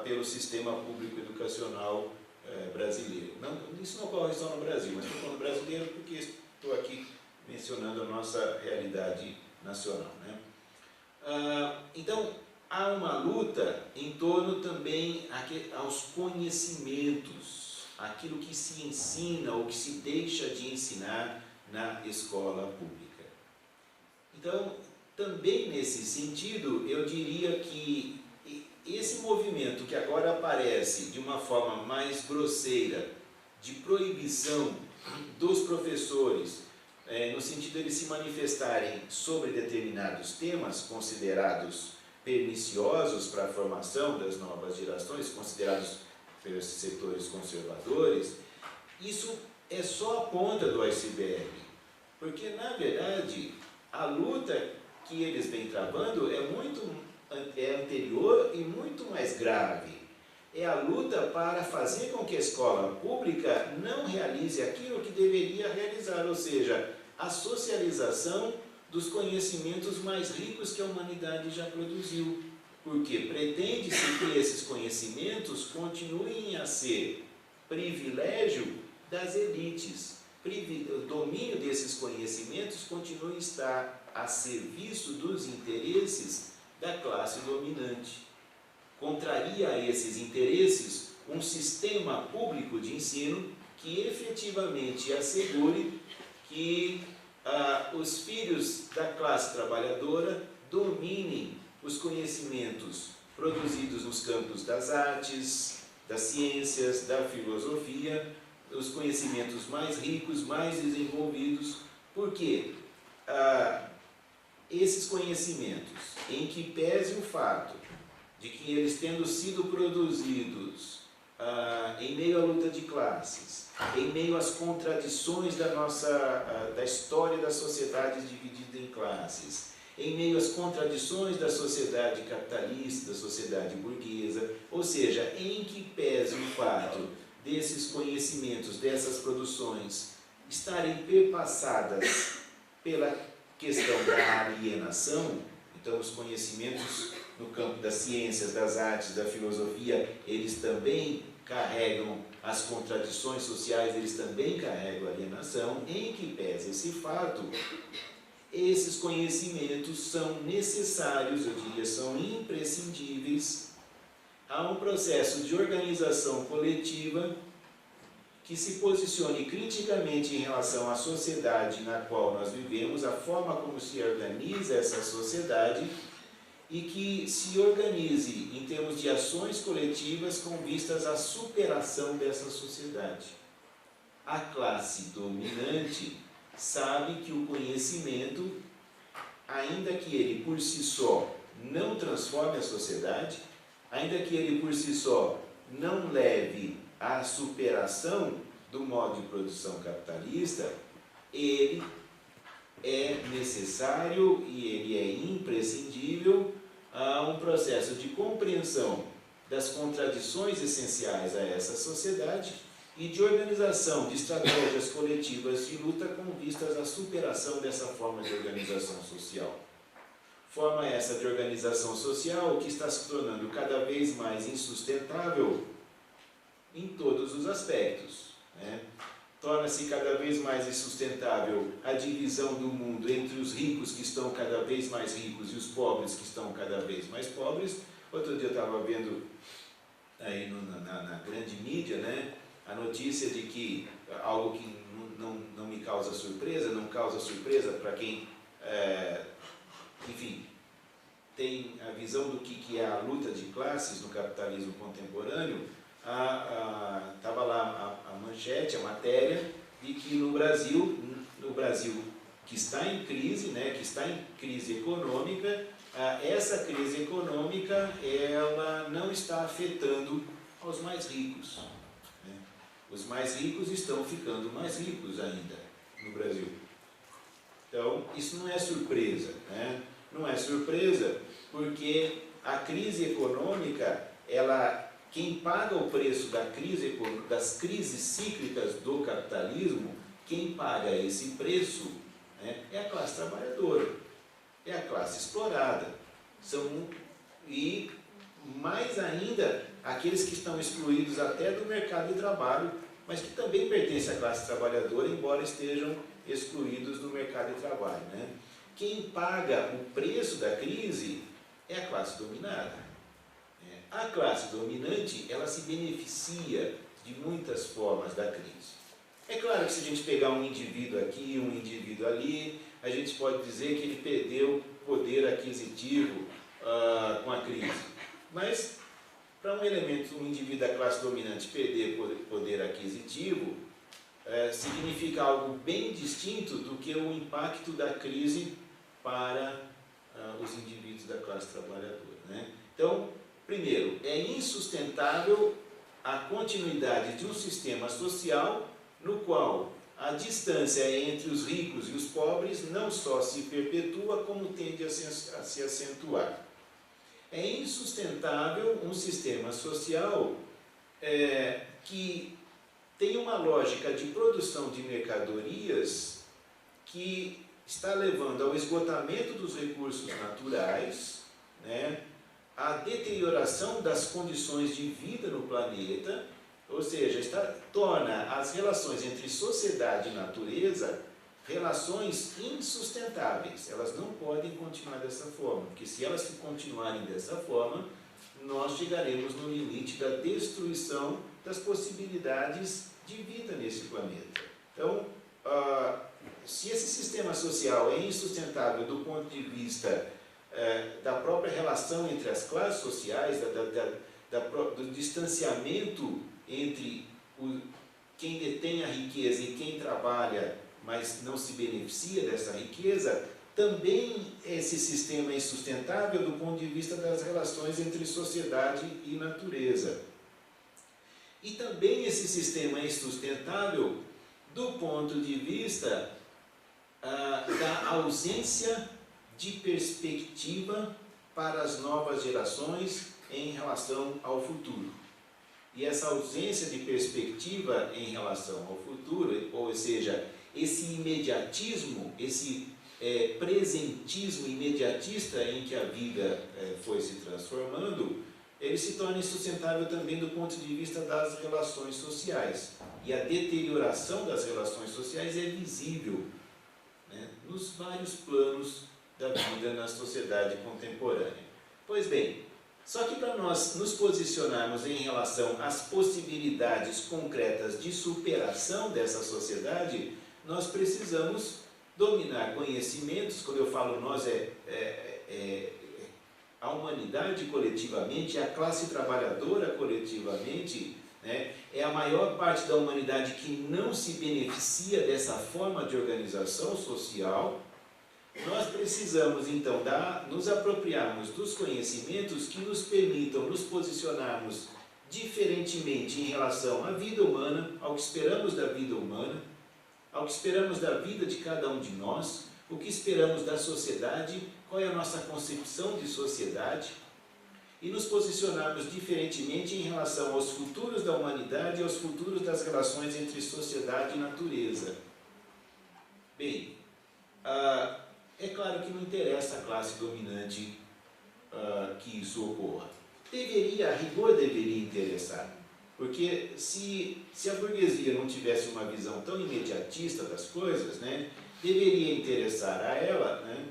Speaker 1: pelo sistema público educacional brasileiro. Isso não ocorre só no Brasil, mas estou falando brasileiro porque estou aqui mencionando a nossa realidade nacional, né? Então, há uma luta em torno também aos conhecimentos, aquilo que se ensina ou que se deixa de ensinar na escola pública. Então, também nesse sentido, eu diria que esse movimento que agora aparece de uma forma mais grosseira, de proibição dos professores, no sentido de eles se manifestarem sobre determinados temas considerados perniciosos para a formação das novas gerações, considerados pelos setores conservadores, isso é só a ponta do iceberg, porque, na verdade, a luta que eles vêm travando é anterior e muito mais grave. É a luta para fazer com que a escola pública não realize aquilo que deveria realizar, ou seja, a socialização dos conhecimentos mais ricos que a humanidade já produziu. Porque pretende-se que esses conhecimentos continuem a ser privilégio das elites. O domínio desses conhecimentos continue a estar a serviço dos interesses da classe dominante. Contraria a esses interesses um sistema público de ensino que efetivamente assegure que os filhos da classe trabalhadora dominem os conhecimentos produzidos nos campos das artes, das ciências, da filosofia, os conhecimentos mais ricos, mais desenvolvidos, porque esses conhecimentos, em que pese o fato de que eles tendo sido produzidos em meio à luta de classes, em meio às contradições da história da sociedade dividida em classes, em meio às contradições da sociedade capitalista, da sociedade burguesa, ou seja, em que pese o fato desses conhecimentos, dessas produções estarem perpassadas pela questão da alienação. Então, os conhecimentos no campo das ciências, das artes, da filosofia, eles também carregam as contradições sociais, eles também carregam a alienação. Em que pese esse fato, esses conhecimentos são necessários, eu diria, são imprescindíveis a um processo de organização coletiva que se posicione criticamente em relação à sociedade na qual nós vivemos, a forma como se organiza essa sociedade, e que se organize em termos de ações coletivas com vistas à superação dessa sociedade. A classe dominante sabe que o conhecimento, ainda que ele por si só não transforme a sociedade, ainda que ele por si só não leve à superação do modo de produção capitalista, ele é necessário e ele é imprescindível a um processo de compreensão das contradições essenciais a essa sociedade e de organização de estratégias coletivas de luta com vistas à superação dessa forma de organização social. Forma essa de organização social que está se tornando cada vez mais insustentável em todos os aspectos, né? Torna-se cada vez mais insustentável a divisão do mundo entre os ricos que estão cada vez mais ricos e os pobres que estão cada vez mais pobres. Outro dia eu estava vendo aí na grande mídia, né, a notícia de que algo que não me causa surpresa, não causa surpresa para quem, enfim, tem a visão do que é a luta de classes no capitalismo contemporâneo. Estava lá a manchete, a matéria, de que no Brasil que está em crise, né, que está em crise econômica, essa crise econômica ela não está afetando aos mais ricos, né? Os mais ricos estão ficando mais ricos ainda no Brasil. Então, isso não é surpresa, né? Não é surpresa porque a crise econômica, quem paga o preço das crises cíclicas do capitalismo, quem paga esse preço, né, é a classe trabalhadora, é a classe explorada. E mais ainda, aqueles que estão excluídos até do mercado de trabalho, mas que também pertencem à classe trabalhadora, embora estejam excluídos do mercado de trabalho, né? Quem paga o preço da crise é a classe dominada. A classe dominante, ela se beneficia de muitas formas da crise. É claro que se a gente pegar um indivíduo aqui, um indivíduo ali, a gente pode dizer que ele perdeu poder aquisitivo com a crise. Mas, para um indivíduo da classe dominante perder poder aquisitivo, significa algo bem distinto do que o impacto da crise para os indivíduos da classe trabalhadora, né? Então, primeiro, é insustentável a continuidade de um sistema social no qual a distância entre os ricos e os pobres não só se perpetua, como tende a se acentuar. É insustentável um sistema social que tem uma lógica de produção de mercadorias que está levando ao esgotamento dos recursos naturais, né, a deterioração das condições de vida no planeta, ou seja, torna as relações entre sociedade e natureza relações insustentáveis. Elas não podem continuar dessa forma, porque se elas continuarem dessa forma, nós chegaremos no limite da destruição das possibilidades de vida nesse planeta. Então, se esse sistema social é insustentável do ponto de vista da própria relação entre as classes sociais, do distanciamento entre quem detém a riqueza e quem trabalha, mas não se beneficia dessa riqueza, também esse sistema é insustentável do ponto de vista das relações entre sociedade e natureza. E também esse sistema é sustentável do ponto de vista da ausência de perspectiva para as novas gerações em relação ao futuro. E essa ausência de perspectiva em relação ao futuro, ou seja, esse imediatismo, esse presentismo imediatista em que a vida foi se transformando, ele se torna insustentável também do ponto de vista das relações sociais. E a deterioração das relações sociais é visível, né, nos vários planos da vida na sociedade contemporânea. Pois bem, só que para nós nos posicionarmos em relação às possibilidades concretas de superação dessa sociedade, nós precisamos dominar conhecimentos. Quando eu falo nós, a humanidade coletivamente, a classe trabalhadora coletivamente, né, é a maior parte da humanidade que não se beneficia dessa forma de organização social. Nós precisamos, então, nos apropriarmos dos conhecimentos que nos permitam nos posicionarmos diferentemente em relação à vida humana, ao que esperamos da vida humana, ao que esperamos da vida de cada um de nós, o que esperamos da sociedade, qual é a nossa concepção de sociedade, e nos posicionarmos diferentemente em relação aos futuros da humanidade e aos futuros das relações entre sociedade e natureza. Bem, é claro que não interessa à classe dominante que isso ocorra. A rigor deveria interessar, porque se a burguesia não tivesse uma visão tão imediatista das coisas, né, deveria interessar a ela, né,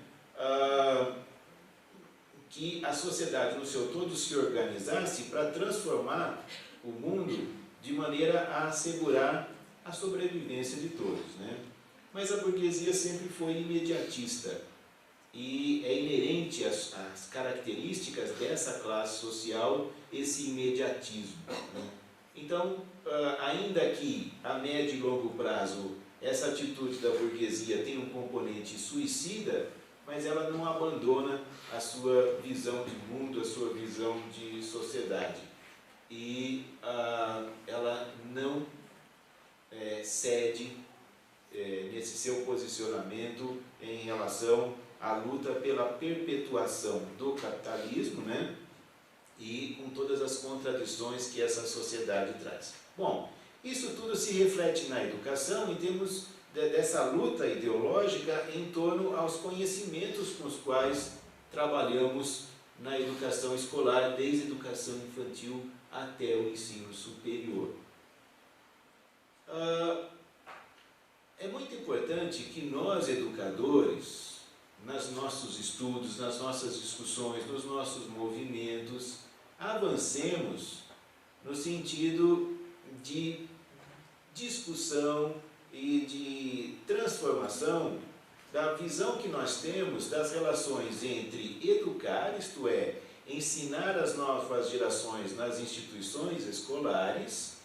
Speaker 1: que a sociedade no seu todo se organizasse para transformar o mundo de maneira a assegurar a sobrevivência de todos, né? Mas a burguesia sempre foi imediatista e é inerente às características dessa classe social esse imediatismo, né? Então, ainda que a médio e longo prazo essa atitude da burguesia tem um componente suicida, mas ela não abandona a sua visão de mundo, a sua visão de sociedade. E ela não cede nesse seu posicionamento em relação à luta pela perpetuação do capitalismo, né? E com todas as contradições que essa sociedade traz. Bom, isso tudo se reflete na educação em termos dessa luta ideológica em torno aos conhecimentos com os quais trabalhamos na educação escolar, desde a educação infantil até o ensino superior. É muito importante que nós, educadores, nos nossos estudos, nas nossas discussões, nos nossos movimentos, avancemos no sentido de discussão e de transformação da visão que nós temos das relações entre educar, isto é, ensinar as novas gerações nas instituições escolares,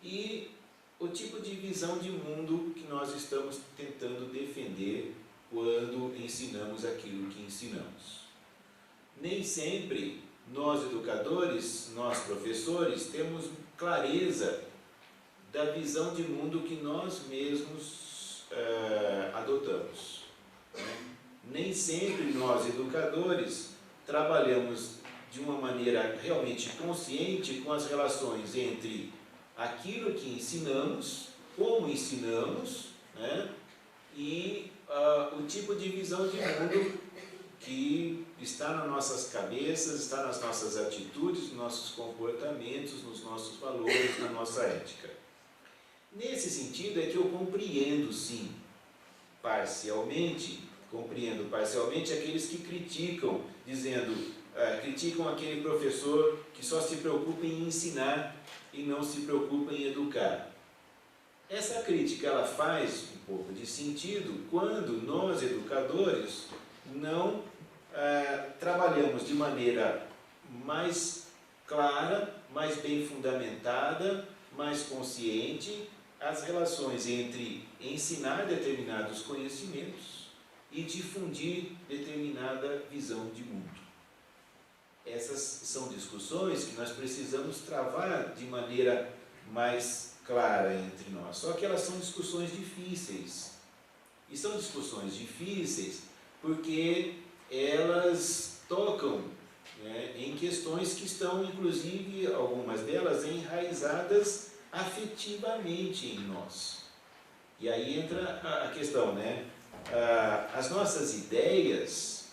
Speaker 1: e o tipo de visão de mundo que nós estamos tentando defender quando ensinamos aquilo que ensinamos. Nem sempre nós educadores, nós professores, temos clareza da visão de mundo que nós mesmos adotamos. Nem sempre nós educadores trabalhamos de uma maneira realmente consciente com as relações entre aquilo que ensinamos, como ensinamos, né, e o tipo de visão de mundo que está nas nossas cabeças, está nas nossas atitudes, nos nossos comportamentos, nos nossos valores, na nossa ética. Nesse sentido é que eu compreendo, sim, compreendo parcialmente aqueles que criticam, criticam aquele professor que só se preocupa em ensinar e não se preocupa em educar. Essa crítica ela faz um pouco de sentido quando nós, educadores, não trabalhamos de maneira mais clara, mais bem fundamentada, mais consciente, as relações entre ensinar determinados conhecimentos e difundir determinada visão de mundo. essas são discussões que nós precisamos travar de maneira mais clara entre nós. Só que elas são discussões difíceis. E são discussões difíceis porque elas tocam, né, em questões que estão, inclusive, algumas delas enraizadas afetivamente em nós. E aí entra a questão, né? As nossas ideias,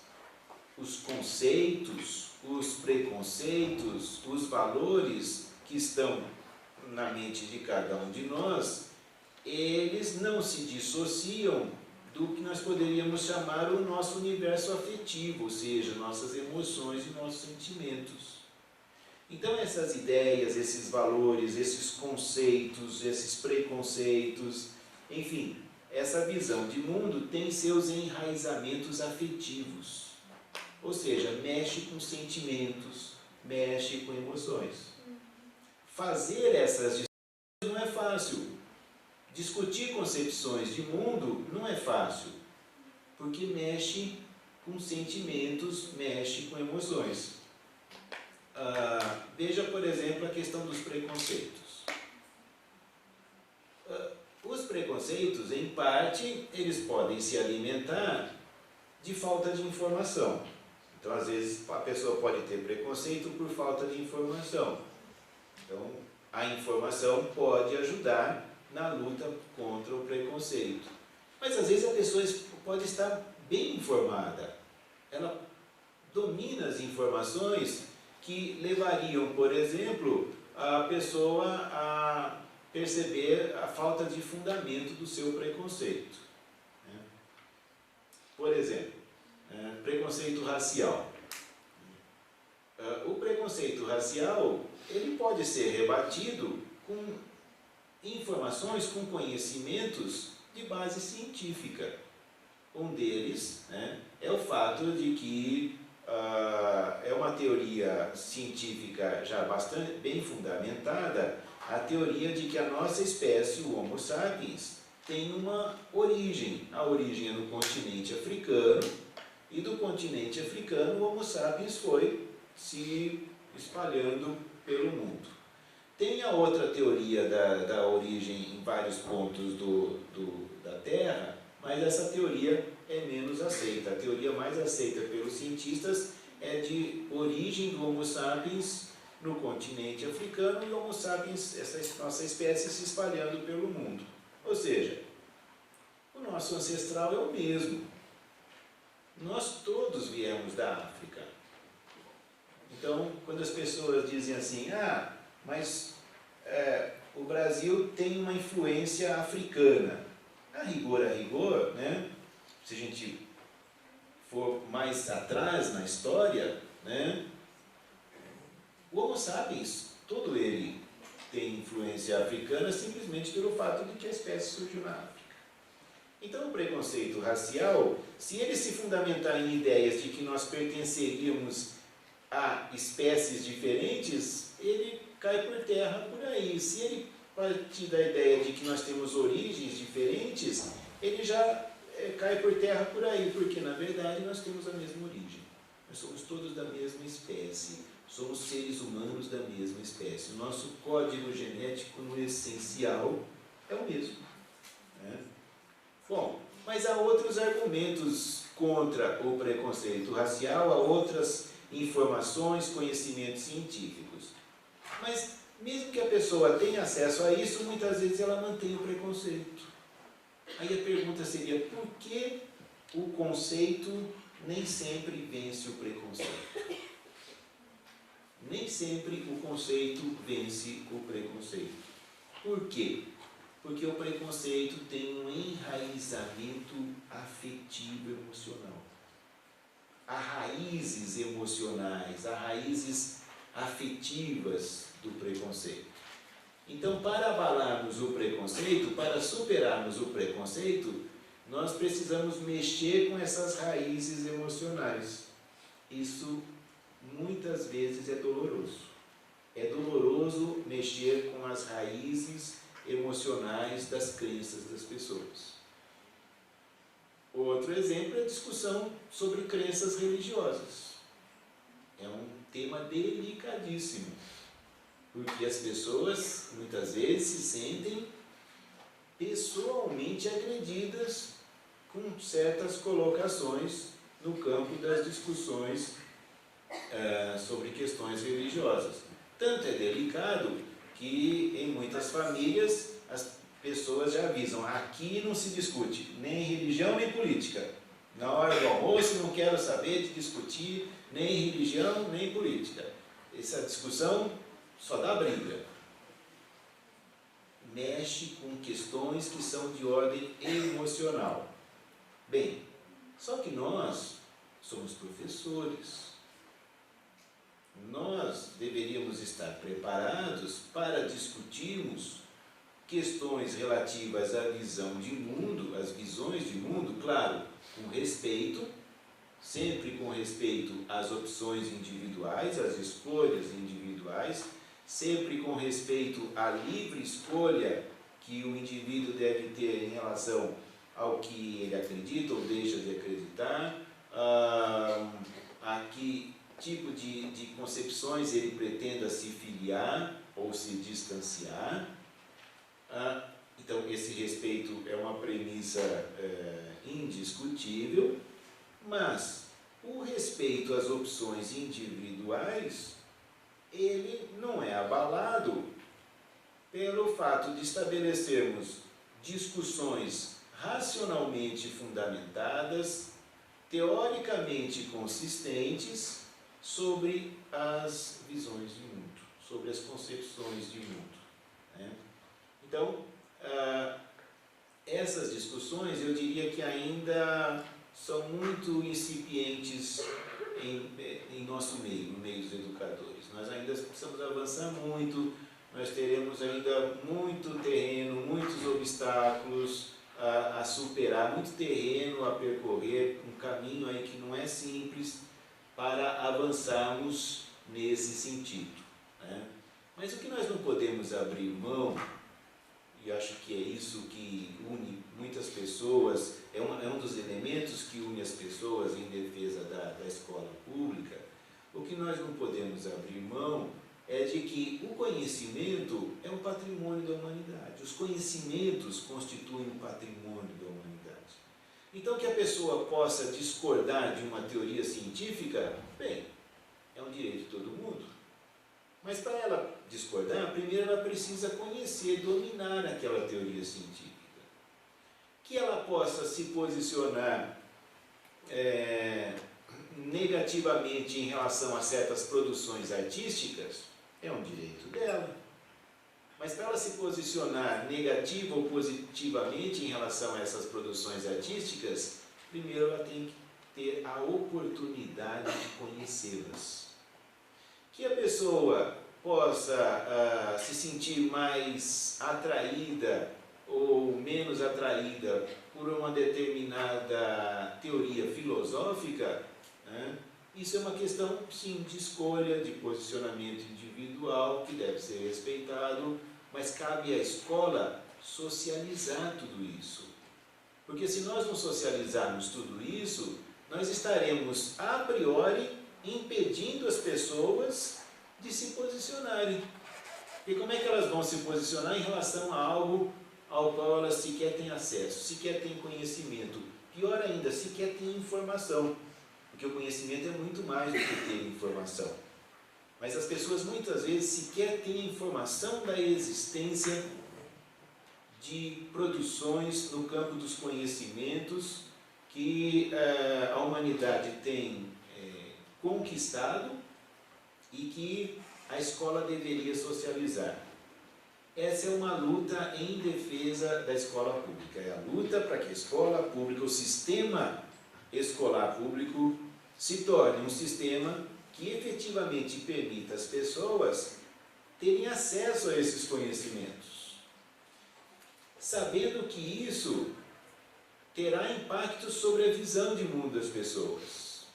Speaker 1: os conceitos, os preconceitos, os valores que estão na mente de cada um de nós, eles não se dissociam do que nós poderíamos chamar o nosso universo afetivo, ou seja, nossas emoções e nossos sentimentos. Então essas ideias, esses valores, esses conceitos, esses preconceitos, enfim, essa visão de mundo tem seus enraizamentos afetivos, ou seja, mexe com sentimentos, mexe com emoções. Fazer essas discussões não é fácil. Discutir concepções de mundo não é fácil, porque mexe com sentimentos, mexe com emoções. Veja, por exemplo, a questão dos preconceitos. Os preconceitos, em parte, eles podem se alimentar de falta de informação. Então, às vezes, a pessoa pode ter preconceito por falta de informação. Então, a informação pode ajudar na luta contra o preconceito. Mas às vezes a pessoa pode estar bem informada. Ela domina as informações que levariam, por exemplo, a pessoa a perceber a falta de fundamento do seu preconceito. Por exemplo, preconceito racial. O preconceito racial, ele pode ser rebatido com informações, com conhecimentos de base científica. Um deles, né, é o fato de que é uma teoria científica já bastante bem fundamentada, a teoria de que a nossa espécie, o Homo sapiens, tem uma origem. A origem é no continente africano, e do continente africano o Homo sapiens foi se espalhando pelo mundo. Tem a outra teoria da origem em vários pontos da Terra, mas essa teoria é menos aceita. A teoria mais aceita pelos cientistas é de origem do Homo sapiens no continente africano e o Homo sapiens, essa nossa espécie, se espalhando pelo mundo. Ou seja, o nosso ancestral é o mesmo. Nós todos viemos da África. Então, quando as pessoas dizem assim, mas o Brasil tem uma influência africana. A rigor, né? Se a gente for mais atrás na história, né? O Homo sapiens, todo ele tem influência africana simplesmente pelo fato de que a espécie surgiu na África. Então, o preconceito racial, se ele se fundamentar em ideias de que nós pertenceríamos a espécies diferentes, ele cai por terra por aí. Se ele partir da ideia de que nós temos origens diferentes, ele já cai por terra por aí, porque na verdade nós temos a mesma origem. Nós somos todos da mesma espécie, somos seres humanos da mesma espécie. O nosso código genético no essencial é o mesmo, né? Bom, mas há outros argumentos contra o preconceito racial, há outras informações, conhecimentos científicos. Mas, mesmo que a pessoa tenha acesso a isso, muitas vezes ela mantém o preconceito. Aí a pergunta seria, por que o conceito nem sempre vence o preconceito? Nem sempre o conceito vence o preconceito. Por quê? Porque o preconceito tem um enraizamento afetivo emocional. Há raízes emocionais, há raízes afetivas do preconceito. Então, para abalarmos o preconceito, para superarmos o preconceito, nós precisamos mexer com essas raízes emocionais. Isso muitas vezes é doloroso. É doloroso mexer com as raízes emocionais das crenças das pessoas. Outro exemplo é a discussão sobre crenças religiosas. é um tema delicadíssimo, porque as pessoas muitas vezes se sentem pessoalmente agredidas com certas colocações no campo das discussões sobre questões religiosas. Tanto é delicado que em muitas famílias as pessoas já avisam: aqui não se discute nem religião nem política. Na hora do almoço não quero saber de discutir nem religião nem política. Essa discussão só dá briga. Mexe com questões que são de ordem emocional. Bem, só que nós somos professores. Nós deveríamos estar preparados para discutirmos questões relativas à visão de mundo, às visões de mundo, claro, com respeito, sempre com respeito às opções individuais, às escolhas individuais, sempre com respeito à livre escolha que o indivíduo deve ter em relação ao que ele acredita ou deixa de acreditar, a que tipo de concepções ele pretenda se filiar ou se distanciar. Então, esse respeito é uma premissa indiscutível, mas o respeito às opções individuais, ele não é abalado pelo fato de estabelecermos discussões racionalmente fundamentadas, teoricamente consistentes, sobre as visões de mundo, sobre as concepções de mundo, né? Então, essas discussões, eu diria que ainda são muito incipientes em nosso meio, no meio dos educadores. Nós ainda precisamos avançar muito, nós teremos ainda muito terreno, muitos obstáculos a superar, muito terreno a percorrer, um caminho aí que não é simples para avançarmos nesse sentido, né? Mas o que nós não podemos abrir mão, e acho que é isso que une muitas pessoas, é um dos elementos que une as pessoas em defesa da escola pública, o que nós não podemos abrir mão é de que o conhecimento é um patrimônio da humanidade. Os conhecimentos constituem um patrimônio da humanidade. Então, que a pessoa possa discordar de uma teoria científica, bem, é um direito de todo mundo. Mas para ela discordar, primeiro ela precisa conhecer, dominar aquela teoria científica. Que ela possa se posicionar negativamente em relação a certas produções artísticas, é um direito dela. Mas para ela se posicionar negativa ou positivamente em relação a essas produções artísticas, primeiro ela tem que ter a oportunidade de conhecê-las. Que a pessoa possa se sentir mais atraída ou menos atraída por uma determinada teoria filosófica, né? Isso é uma questão, sim, de escolha, de posicionamento individual, que deve ser respeitado, mas cabe à escola socializar tudo isso. Porque se nós não socializarmos tudo isso, nós estaremos, a priori, impedindo as pessoas de se posicionarem. E como é que elas vão se posicionar em relação a algo ao qual elas sequer têm acesso, sequer têm conhecimento? Pior ainda, sequer têm informação. Porque o conhecimento é muito mais do que ter informação. Mas as pessoas muitas vezes sequer têm informação da existência de produções no campo dos conhecimentos que a humanidade tem conquistado e que a escola deveria socializar. Essa é uma luta em defesa da escola pública. É a luta para que a escola pública, o sistema escolar público, se torne um sistema que efetivamente permita às pessoas terem acesso a esses conhecimentos, sabendo que isso terá impacto sobre a visão de mundo das pessoas,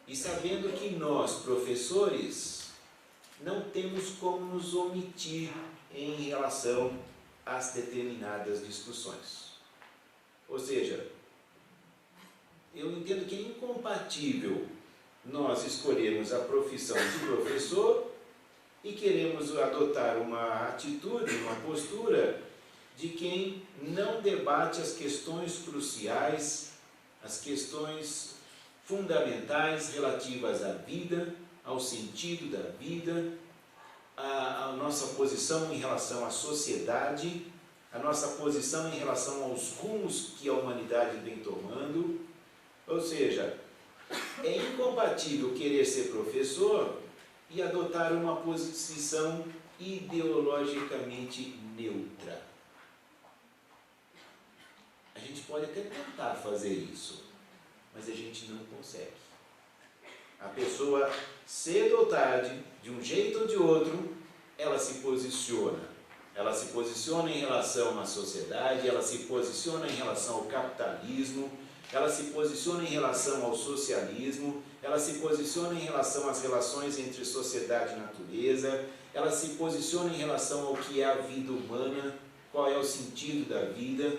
Speaker 1: e sabendo que nós, professores, não temos como nos omitir em relação às determinadas discussões. Ou seja, eu entendo que é incompatível nós escolhemos a profissão de professor e queremos adotar uma atitude, uma postura de quem não debate as questões cruciais, as questões fundamentais relativas à vida, ao sentido da vida, a nossa posição em relação à sociedade, a nossa posição em relação aos rumos que a humanidade vem tomando. Ou seja, é incompatível querer ser professor e adotar uma posição ideologicamente neutra. A gente pode até tentar fazer isso, mas a gente não consegue. A pessoa, cedo ou tarde, de um jeito ou de outro, ela se posiciona. Ela se posiciona em relação à sociedade, ela se posiciona em relação ao capitalismo, ela se posiciona em relação ao socialismo, ela se posiciona em relação às relações entre sociedade e natureza, ela se posiciona em relação ao que é a vida humana, qual é o sentido da vida.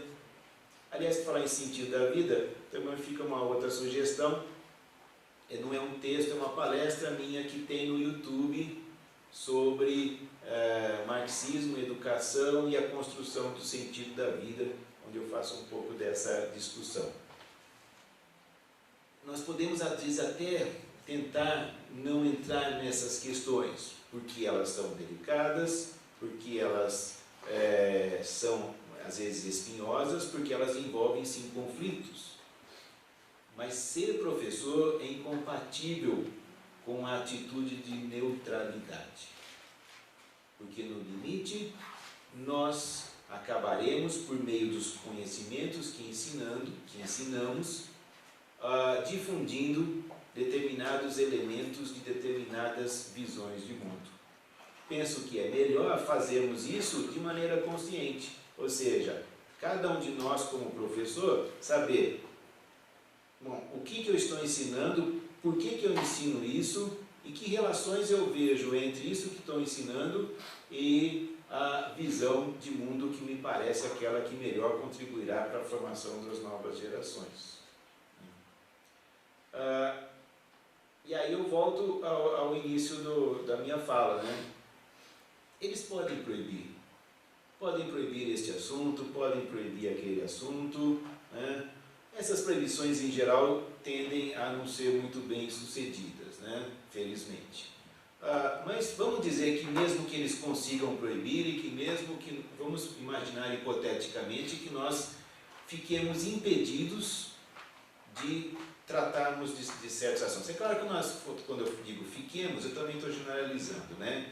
Speaker 1: Aliás, para falar em sentido da vida, também fica uma outra sugestão. Não é um texto, é uma palestra minha que tem no YouTube sobre marxismo, educação e a construção do sentido da vida, onde eu faço um pouco dessa discussão. Nós podemos, às vezes, até tentar não entrar nessas questões, porque elas são delicadas, porque elas são, às vezes, espinhosas, porque elas envolvem, sim, conflitos. Mas ser professor é incompatível com a atitude de neutralidade. Porque, no limite, nós acabaremos, por meio dos conhecimentos que ensinamos, difundindo determinados elementos de determinadas visões de mundo. Penso que é melhor fazermos isso de maneira consciente, ou seja, cada um de nós como professor saber, bom, o que eu estou ensinando, por que eu ensino isso e que relações eu vejo entre isso que estou ensinando e a visão de mundo que me parece aquela que melhor contribuirá para a formação das novas gerações. E aí eu volto ao início da minha fala, né? Eles podem proibir este assunto, podem proibir aquele assunto, né? Essas proibições em geral tendem a não ser muito bem sucedidas, né? Felizmente. Mas vamos dizer que mesmo que eles consigam proibir e que mesmo que, vamos imaginar hipoteticamente, que nós fiquemos impedidos de tratarmos de certos assuntos. É claro que nós, quando eu digo fiquemos, eu também estou generalizando, né?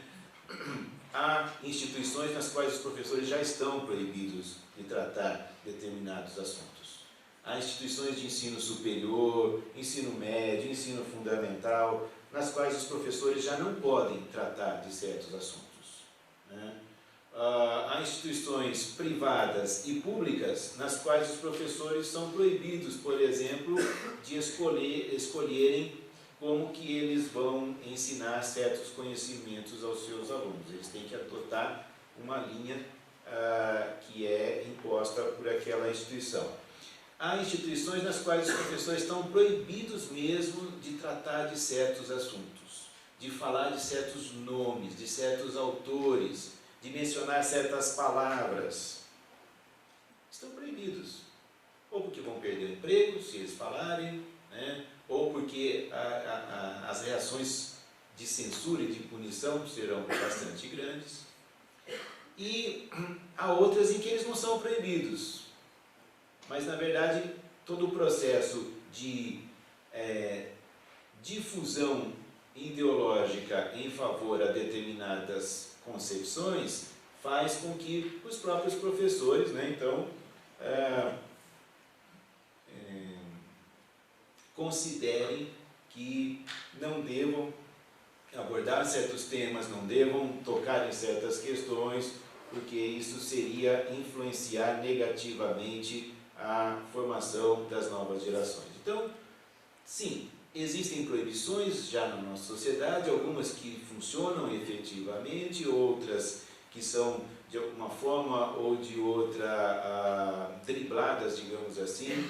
Speaker 1: Há instituições nas quais os professores já estão proibidos de tratar determinados assuntos. Há instituições de ensino superior, ensino médio, ensino fundamental, nas quais os professores já não podem tratar de certos assuntos, né? Há instituições privadas e públicas nas quais os professores são proibidos, por exemplo, de escolherem como que eles vão ensinar certos conhecimentos aos seus alunos. Eles têm que adotar uma linha que é imposta por aquela instituição. Há instituições nas quais os professores estão proibidos mesmo de tratar de certos assuntos, de falar de certos nomes, de certos autores, de mencionar certas palavras. Estão proibidos. Ou porque vão perder o emprego, se eles falarem, né? Ou porque as reações de censura e de punição serão bastante grandes. E há outras em que eles não são proibidos. Mas, na verdade, todo o processo de difusão ideológica em favor a determinadas concepções faz com que os próprios professores, né, então, considerem que não devam abordar certos temas, não devam tocar em certas questões, porque isso seria influenciar negativamente a formação das novas gerações. Então, sim, existem proibições já na nossa sociedade, algumas que funcionam efetivamente, outras que são de alguma forma ou de outra dribladas, digamos assim,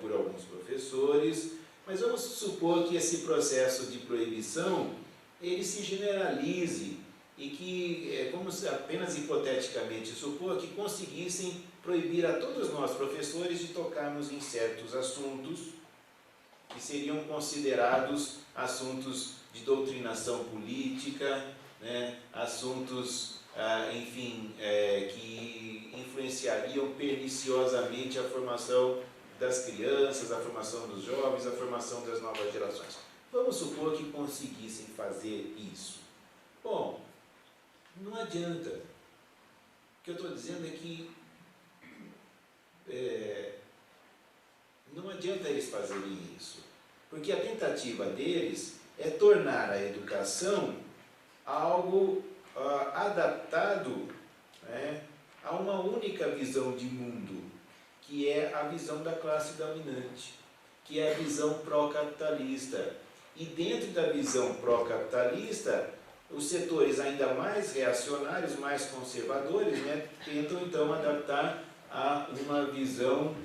Speaker 1: por alguns professores, Mas vamos supor que esse processo de proibição, ele se generalize e que, vamos apenas hipoteticamente supor, que conseguissem proibir a todos nós, professores, de tocarmos em certos assuntos que seriam considerados assuntos de doutrinação política, né, assuntos, enfim, que influenciariam perniciosamente a formação das crianças, a formação dos jovens, a formação das novas gerações. Vamos supor que conseguissem fazer isso. Bom, não adianta. O que eu estou dizendo é que não adianta eles fazerem isso, porque a tentativa deles é tornar a educação algo adaptado, né, a uma única visão de mundo, que é a visão da classe dominante, que é a visão pró-capitalista. E dentro da visão pró-capitalista, os setores ainda mais reacionários, mais conservadores, né, tentam então adaptar a uma visão,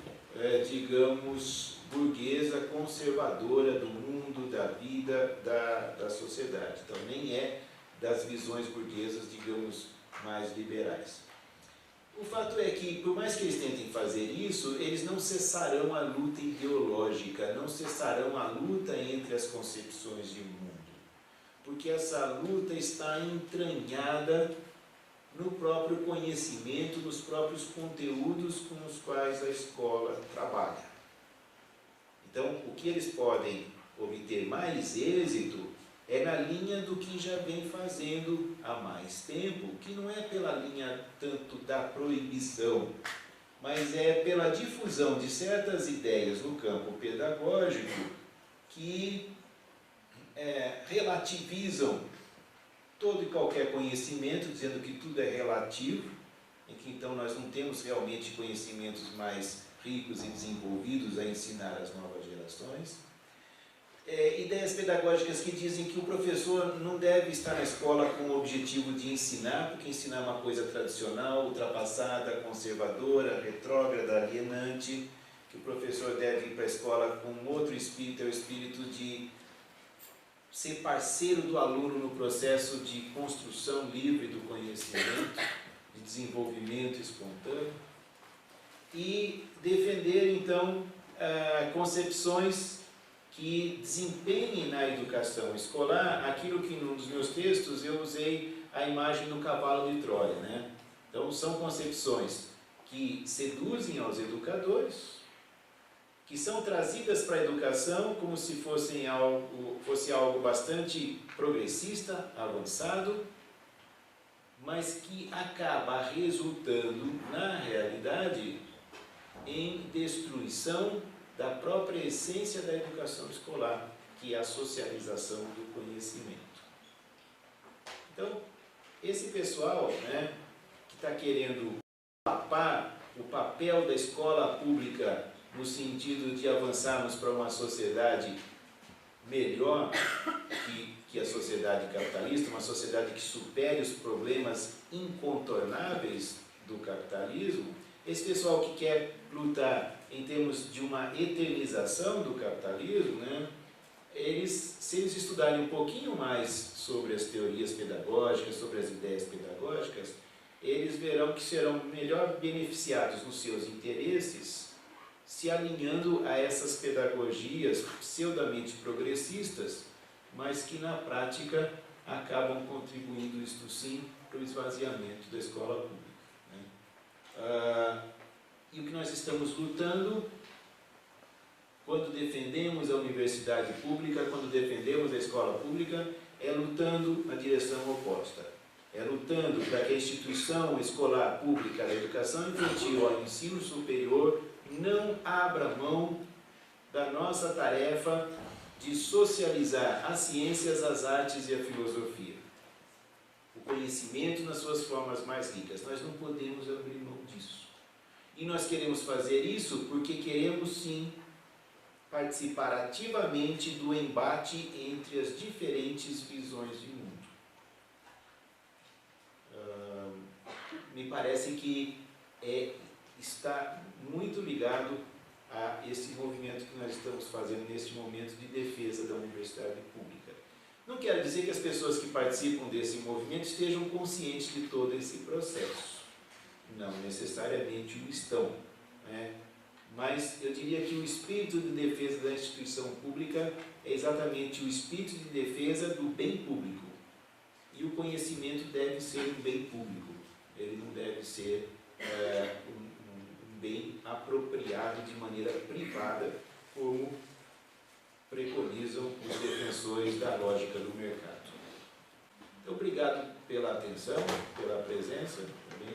Speaker 1: digamos, burguesa, conservadora do mundo, da vida, da sociedade. Então, nem é das visões burguesas, digamos, mais liberais. O fato é que, por mais que eles tentem fazer isso, eles não cessarão a luta ideológica, não cessarão a luta entre as concepções de mundo, porque essa luta está entranhada no próprio conhecimento, nos próprios conteúdos com os quais a escola trabalha. Então, o que eles podem obter mais êxito é na linha do que já vem fazendo há mais tempo, que não é pela linha tanto da proibição, mas é pela difusão de certas ideias no campo pedagógico que relativizam todo e qualquer conhecimento, dizendo que tudo é relativo, e que então nós não temos realmente conhecimentos mais ricos e desenvolvidos a ensinar às novas gerações. Ideias pedagógicas que dizem que o professor não deve estar na escola com o objetivo de ensinar, porque ensinar é uma coisa tradicional, ultrapassada, conservadora, retrógrada, alienante, que o professor deve ir para a escola com um outro espírito, é o espírito de ser parceiro do aluno no processo de construção livre do conhecimento, de desenvolvimento espontâneo, e defender, então, concepções que desempenhem na educação escolar aquilo que, num dos meus textos, eu usei a imagem do cavalo de Troia, né? Então, são concepções que seduzem aos educadores, que são trazidas para a educação como se fosse algo bastante progressista, avançado, mas que acaba resultando, na realidade, em destruição da própria essência da educação escolar, que é a socialização do conhecimento. Então, esse pessoal, né, que está querendo tapar o papel da escola pública no sentido de avançarmos para uma sociedade melhor que a sociedade capitalista, uma sociedade que supere os problemas incontornáveis do capitalismo, esse pessoal que quer lutar em termos de uma eternização do capitalismo, né, se eles estudarem um pouquinho mais sobre as teorias pedagógicas, sobre as ideias pedagógicas, eles verão que serão melhor beneficiados nos seus interesses se alinhando a essas pedagogias pseudamente progressistas, mas que na prática acabam contribuindo, isto sim, para o esvaziamento da escola pública, né? E o que nós estamos lutando quando defendemos a universidade pública, quando defendemos a escola pública, é lutando na direção oposta. É lutando para que a instituição escolar pública da educação infantil ao ensino superior não abra mão da nossa tarefa de socializar as ciências, as artes e a filosofia. O conhecimento nas suas formas mais ricas. Nós não podemos abrir mão disso. E nós queremos fazer isso porque queremos, sim, participar ativamente do embate entre as diferentes visões de mundo. Me parece que está muito ligado a esse movimento que nós estamos fazendo neste momento de defesa da universidade pública. Não quero dizer que as pessoas que participam desse movimento estejam conscientes de todo esse processo. Não necessariamente o estão, né? Mas eu diria que o espírito de defesa da instituição pública é exatamente o espírito de defesa do bem público. E o conhecimento deve ser um bem público, ele não deve ser um bem apropriado de maneira privada, como preconizam os defensores da lógica do mercado. Então, obrigado pela atenção, pela presença também.